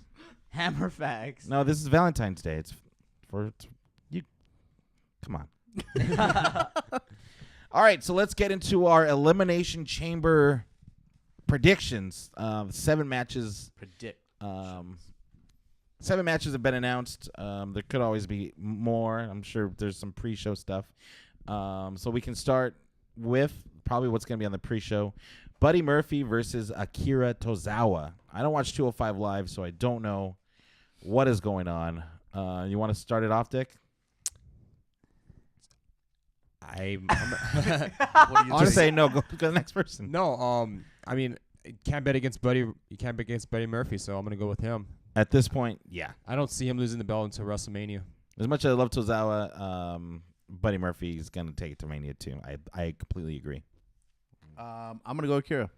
Hammer facts. No, this is Valentine's Day. It's for you. Come on. All right, so let's get into our Elimination Chamber predictions. 7 matches. Predict. 7 matches have been announced. There could always be more. I'm sure there's some pre-show stuff. So we can start with probably what's going to be on the pre-show. Buddy Murphy versus Akira Tozawa. I don't watch 205 Live, so I don't know what is going on. You want to start it off, Dick? I'm What do you Just say no. Go to the next person. no. I mean, you can't bet against Buddy. You can't bet against Buddy Murphy, so I'm gonna go with him. At this point, yeah. I don't see him losing the belt until WrestleMania. As much as I love Tozawa, Buddy Murphy is going to take it to Mania too. I completely agree. I'm gonna go Akira.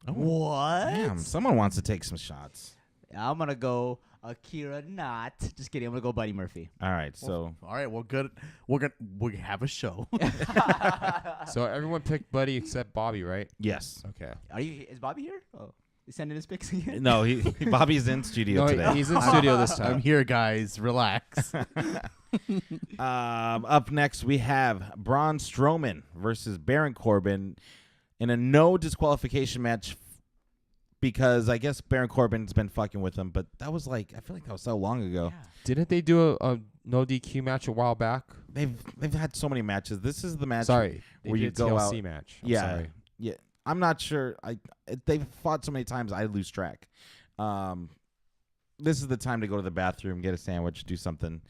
What? Damn, someone wants to take some shots. I'm gonna go Akira. Not just kidding. I'm gonna go Buddy Murphy. All right, so All right, well, good. We have a show. So everyone picked Buddy except Bobby, right? yes. Okay. Is Bobby here? Oh, he's sending his pics again. No, Bobby's in studio No, today. he's in studio this I'm time. here, guys. Relax. Up next, we have Braun Strowman versus Baron Corbin in a no disqualification match because I guess Baron Corbin's been fucking with him, but that was I feel like that was so long ago. Didn't they do a no DQ match a while back? They've had so many matches. This is the match. Sorry, they where you did a go TLC out- match. I'm Yeah. sorry. Yeah, I'm not sure. They've fought so many times I lose track. This is the time to go to the bathroom, get a sandwich, do something.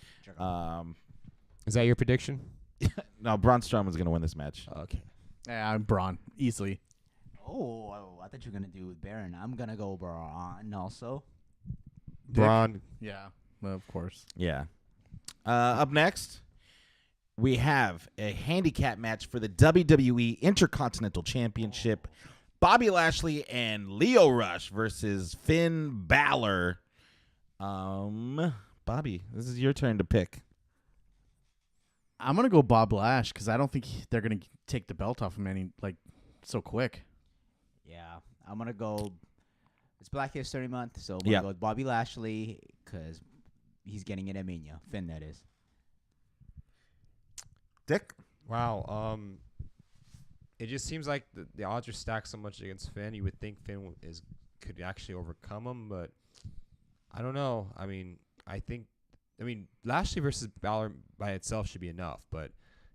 Is that your prediction? No, Braun Strowman's gonna win this match. Okay. Yeah, I'm Braun easily. Oh, I thought you were gonna do Baron. I'm gonna go Braun also. Braun. Yeah, well, of course. Yeah. Up next, we have a handicap match for the WWE Intercontinental Championship. Bobby Lashley and Lio Rush versus Finn Balor. Bobby, this is your turn to pick. I'm gonna go Bob Lash because I don't think they're gonna take the belt off him so quick. Yeah, I'm gonna go. It's Black History Month, so I'm Yeah. gonna go with Bobby Lashley because he's getting it at Mania. Finn, that is. Dick? Wow. It just seems like the odds are stacked so much against Finn. You would think Finn could actually overcome him, but I don't know. I mean, Lashley versus Balor by itself should be enough, but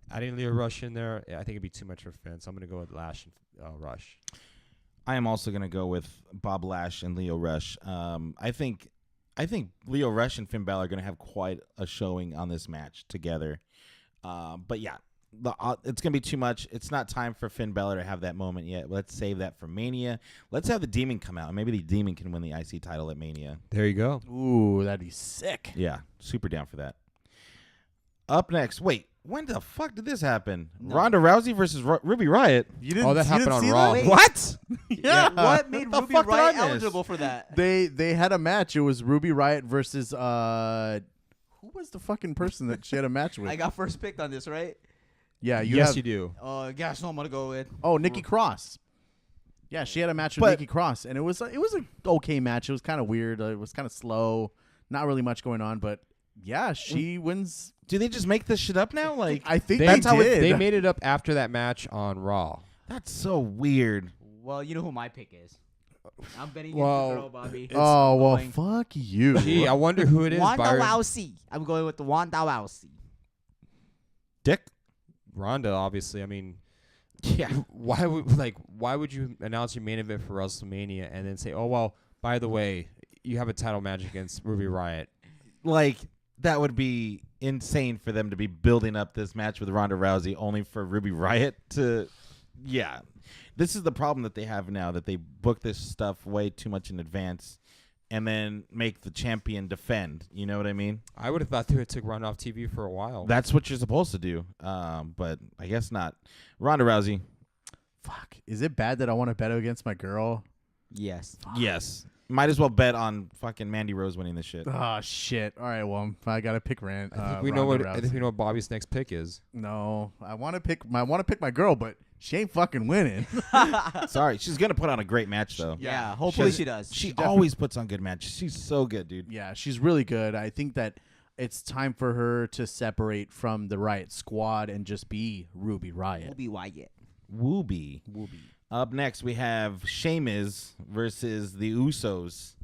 adding Leo Rush in there, I think it'd be too much for Finn. So I'm gonna go with Lash and Rush. I am also going to go with Bob Lash and Lio Rush. I think Lio Rush and Finn Balor are going to have quite a showing on this match together. But yeah, it's going to be too much. It's not time for Finn Balor to have that moment yet. Let's save that for Mania. Let's have the Demon come out. Maybe the Demon can win the IC title at Mania. There you go. Ooh, that'd be sick. Yeah, super down for that. Up next, wait, when the fuck did this happen? No. Ronda Rousey versus Ruby Riott. You didn't. Oh, that you happened didn't on see Raw. that? What? Yeah. What made the Ruby fuck did I Riott miss? eligible for that? They had a match. It was Ruby Riott versus who was the fucking person that she had a match with? I got first picked on this, right? Yeah, you Yes, have. you do. Guess who I'm gonna go with. Oh, Nikki Cross. Yeah, she had a match with But- Nikki Cross, and it was an okay match. It was kind of weird. It was kind of slow. Not really much going on, but yeah, she wins. Do they just make this shit up now? Like, I think They, they did. they made it up after that match on Raw. that's so weird. Well, you know who my pick is. I'm betting Well, against the girl, Bobby. Oh I'm well, going fuck you. Gee, I wonder who it is. Wanda Byron. Rousey. I'm going with the Wanda Rousey. Dick? Ronda, obviously. I mean, Yeah. why would you announce your main event for WrestleMania and then say, "Oh well, by the way, you have a title match against Ruby Riott"? Like, that would be insane for them to be building up this match with Ronda Rousey only for Ruby Riott to... Yeah. This is the problem that they have now, that they book this stuff way too much in advance and then make the champion defend. You know what I mean? I would have thought they would took Ronda off TV for a while. That's what you're supposed to do. But I guess not. Ronda Rousey. Fuck. Is it bad that I want to bet against my girl? Yes. Yes. Might as well bet on fucking Mandy Rose winning this shit. Oh shit! All right, well, I gotta pick Rand. I think we know what. I think we know what Bobby's next pick is. No, I want to pick my girl, but she ain't fucking winning. Sorry, she's gonna put on a great match though. Yeah, hopefully she does. She always puts on good matches. She's so good, dude. Yeah, she's really good. I think that it's time for her to separate from the Riot Squad and just be Ruby Riot. We'll be Wyatt. Wooby. Up next, we have Sheamus versus the Usos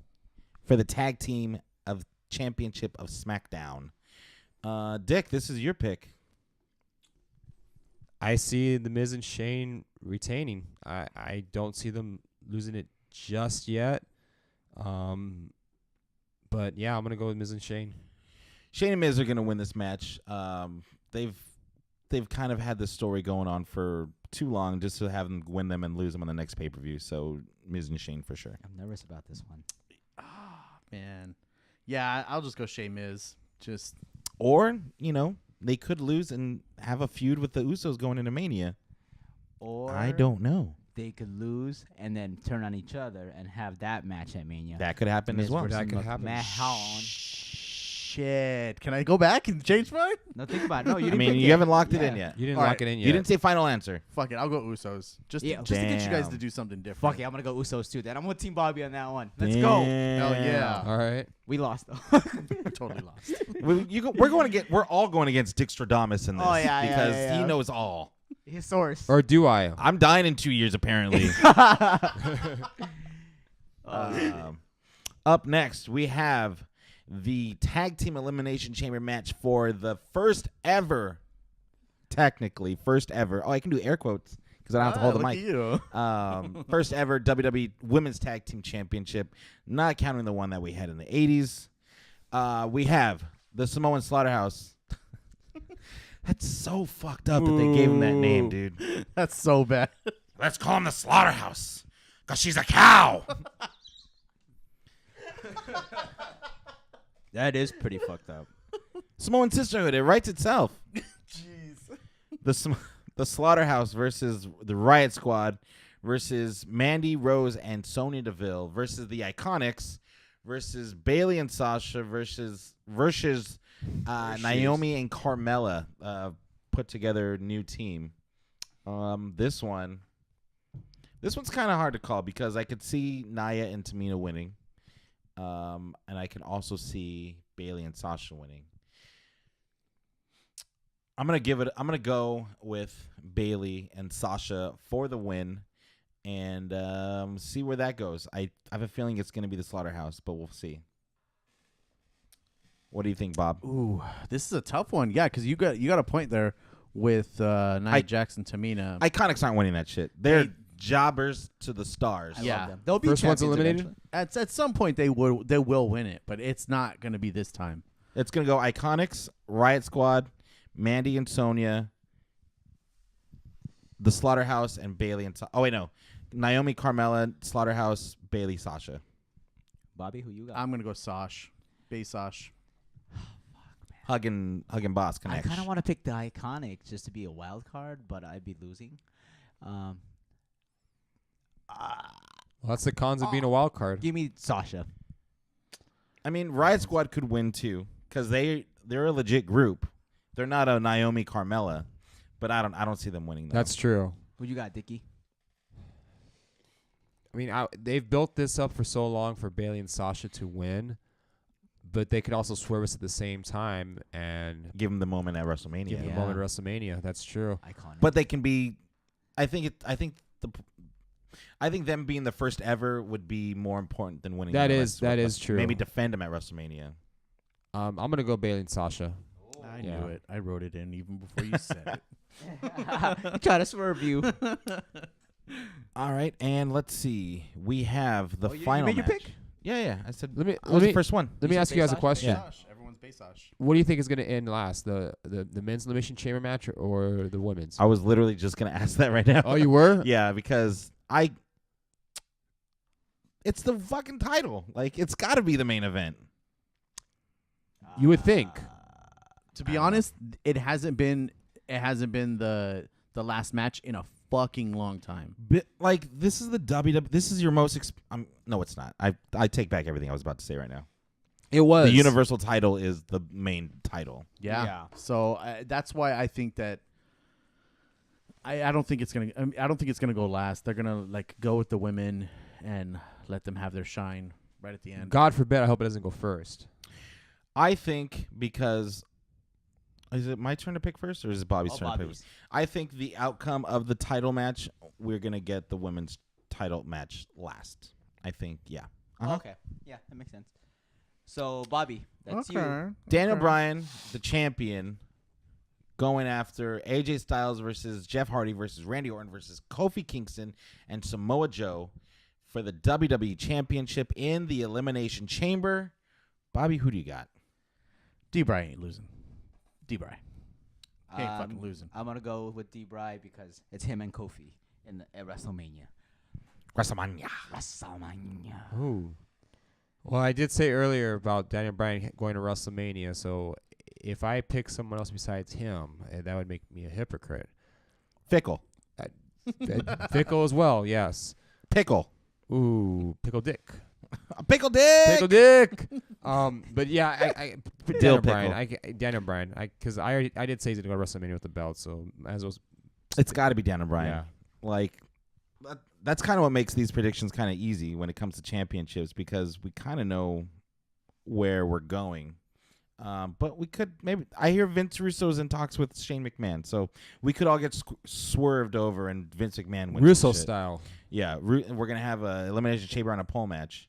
for the tag team of championship of SmackDown. Dick, this is your pick. I see the Miz and Shane retaining. I don't see them losing it just yet. But yeah, I'm gonna go with Miz and Shane. Shane and Miz are going to win this match. They've kind of had this story going on for too long just to have them win them and lose them on the next pay-per-view. So Miz and Shane for sure. I'm nervous about this one. Man, yeah, I'll just go Shea Miz. Or, they could lose and have a feud with the Usos going into Mania. Or I don't know. they could lose and then turn on each other and have that match at Mania. That could happen Miz as well. versus That could happen. Mahon. Shit, can I go back and change mine? No, think about it. No, you I didn't mean, pick you it. haven't locked it Yeah. in yet. You didn't All lock right. it in yet. You didn't say final answer. Fuck it, I'll go Usos. Just Yeah. to get you guys Damn. to do something different. Fuck it, I'm gonna go Usos too. Then I'm with Team Bobby on that one. Let's go. Hell yeah. All right. We lost though. Totally lost. We're all going against Dick Stradamus in this Oh, yeah, because yeah. he knows all. His source. Or do I? I'm dying in 2 years apparently. Up next, we have the Tag Team Elimination Chamber match for the first ever, technically first ever. Oh, I can do air quotes because I don't have to hold the look mic. at you. First ever WWE Women's Tag Team Championship, not counting the one that we had in the 80s. We have the Samoan Slaughterhouse. That's so fucked up that they gave him that name, dude. That's so bad. Let's call him the Slaughterhouse because she's a cow. That is pretty fucked up. Samoan Sisterhood, it writes itself. Jeez. The Slaughterhouse versus the Riot Squad versus Mandy Rose and Sonya Deville versus the Iconics versus Bayley and Sasha versus Naomi and Carmella put together a new team. This one's kind of hard to call because I could see Nia and Tamina winning. And I can also see Bayley and Sasha winning. I'm gonna go with Bayley and Sasha for the win, and see where that goes. I have a feeling it's gonna be the Slaughterhouse, but we'll see. What do you think, Bob? Ooh, this is a tough one. Yeah, because you got a point there with Nia Jax and Tamina. Iconics aren't winning that shit. They're jobbers to the stars. I Yeah. love them. They'll be First one's champions eliminated? eventually. At some point they will win it, but it's not going to be this time. It's gonna go Iconics, Riot Squad, Mandy and Sonya, the Slaughterhouse, and Bayley and Naomi, Carmella, Slaughterhouse, Bayley, Sasha. Bobby, who you got? I'm going to go Sash. Base Sash. Hugging boss I connection. kind of want to pick the Iconics just to be a wild card, but I'd be losing. Well, that's the cons of being a wild card. Give me Sasha. I mean, Riot Squad could win too because they're a legit group. They're not a Naomi Carmella, but I don't see them winning though. That's true. Who you got, Dickie? I mean, they've built this up for so long for Bayley and Sasha to win, but they could also swerve us at the same time and give them the moment at WrestleMania. give them Yeah. the moment at WrestleMania. That's true. Iconic. But they can be. I think them being the first ever would be more important than winning. That them at is true. Maybe defend them at WrestleMania. I'm gonna go Bayley and Sasha. I Yeah. knew it. I wrote it in even before you said it. Try to swerve you. All right, and let's see. We have the you final made your match. pick? Yeah. I said Let me that was the first one. let me You ask said you guys a Base question. Yeah. Everyone's Base Sash. What do you think is gonna end last, the men's elimination chamber match or the women's? I was literally just gonna ask that right now. Oh, you were? Yeah, because it's the fucking title. Like, it's got to be the main event. You would think. To be honest, it hasn't been the last match in a fucking long time. Like this is the WWE. This is your most. No, it's not. I take back everything I was about to say right now. It was The Universal title is the main title. Yeah. So that's why I think that I don't think it's gonna go last. They're gonna like go with the women and let them have their shine right at the end. God forbid. I hope it doesn't go first. I think because is it my turn to pick first or is it Bobby's turn to pick Bobby's. first? I think the outcome of the title match, we're gonna get the women's title match last. I think, yeah. Okay. Yeah, that makes sense. So, Bobby, that's you. Daniel Bryan, the champion, going after AJ Styles versus Jeff Hardy versus Randy Orton versus Kofi Kingston and Samoa Joe for the WWE Championship in the Elimination Chamber. Bobby, who do you got? D-Bry ain't losing. D-Bry. He ain't fucking losing. I'm going to go with D-Bry because it's him and Kofi at WrestleMania. WrestleMania. WrestleMania. Ooh. Well, I did say earlier about Daniel Bryan going to WrestleMania, so if I pick someone else besides him, that would make me a hypocrite. Fickle. Fickle as well, yes. Pickle. Ooh, Pickle Dick. Pickle Dick. Pickle Dick. But yeah, I Dill Daniel Bryan, because I did say he's gonna go to WrestleMania with the belt, so as well. It's got to be Daniel Bryan. Yeah. Like, that's kind of what makes these predictions kind of easy when it comes to championships because we kind of know where we're going. But we could maybe. I hear Vince Russo's in talks with Shane McMahon, so we could all get swerved over and Vince McMahon wins. Russo style. Yeah, we're gonna have a Elimination Chamber on a pole match.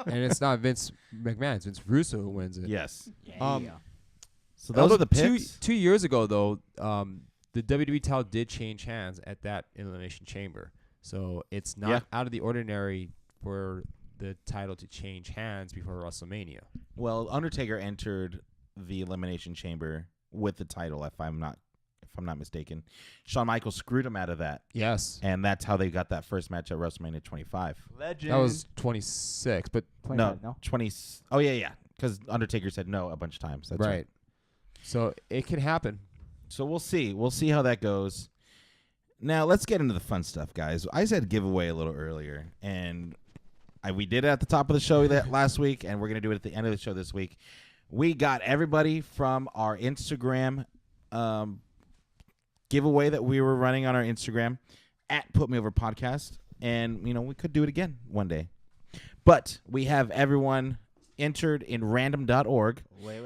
And it's not Vince McMahon; it's Vince Russo who wins it. Yes. Yeah. So those are the picks. 2 years ago, though, the WWE title did change hands at that Elimination Chamber, so it's not out of the ordinary for the title to change hands before WrestleMania. Well, Undertaker entered the Elimination Chamber with the title, if I'm not mistaken. Shawn Michaels screwed him out of that. Yes. And that's how they got that first match at WrestleMania 25. Legend. That was 26, but 20. Oh, yeah. Because Undertaker said no a bunch of times. That's right. So it can happen. So we'll see. We'll see how that goes. Now, let's get into the fun stuff, guys. I said giveaway a little earlier, and we did it at the top of the show last week, and we're going to do it at the end of the show this week. We got everybody from our Instagram giveaway that we were running on our Instagram at Put Me Over Podcast, and we could do it again one day. But we have everyone entered in random.org. Wait.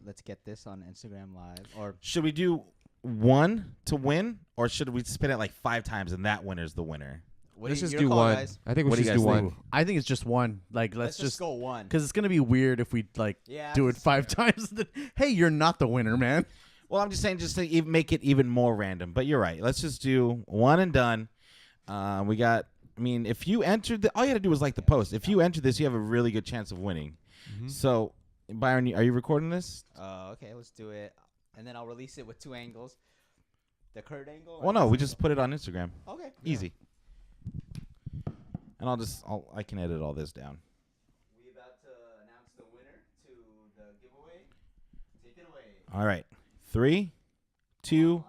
Let's get this on Instagram Live. Or should we do one to win, or should we spin it like 5 times and that winner's the winner? Let's just do one. Guys? I think we What do should you do guys one. think? I think it's just one. Like let's just go one. because it's gonna be weird if we do it 5 times. Hey, you're not the winner, man. Well, I'm just saying just to make it even more random. But you're right. Let's just do one and done. If you entered, all you had to do was like the post. If you enter this, you have a really good chance of winning. Mm-hmm. So, Byron, are you recording this? Okay, let's do it. And then I'll release it with 2 angles. The Kurt angle? Well, no, we just put it on Instagram. Okay. Easy. And I can edit all this down. We about to announce the winner to the giveaway. Take it away. All right. 3, 2,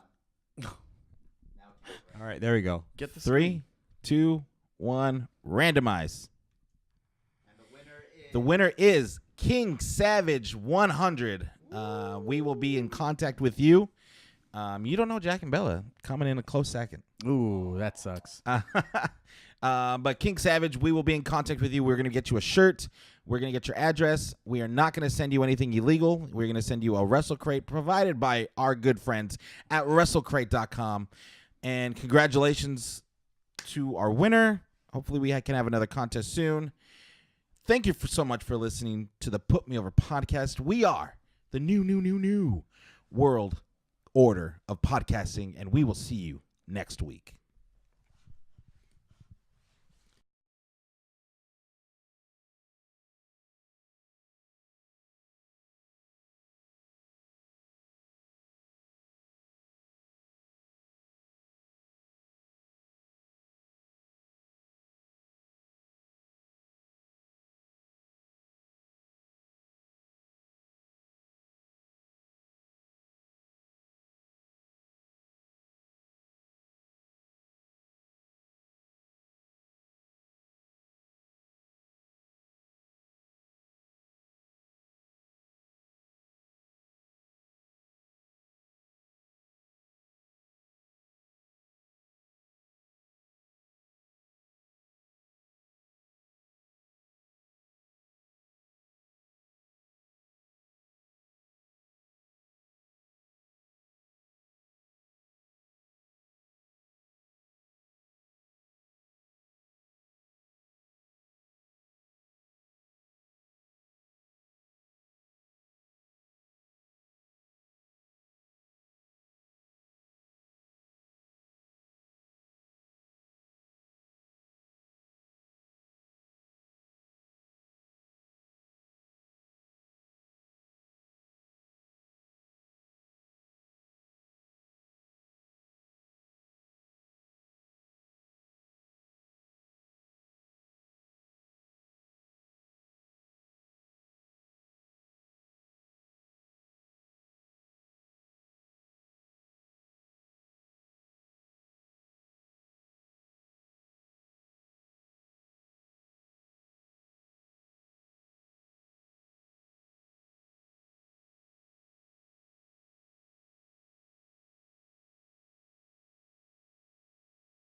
All right, there we go. Get the 3, 2, 1. Randomize. And the winner is... The winner is King Savage 100. We will be in contact with you. You don't know Jack and Bella coming in a close second. Ooh, that sucks. But King Savage, we will be in contact with you. We're going to get you a shirt. We're going to get your address. We are not going to send you anything illegal. We're going to send you a Wrestle Crate provided by our good friends at WrestleCrate.com. And congratulations to our winner. Hopefully we can have another contest soon. Thank you so much for listening to the Put Me Over podcast. We are the new world order of podcasting, and we will see you next week.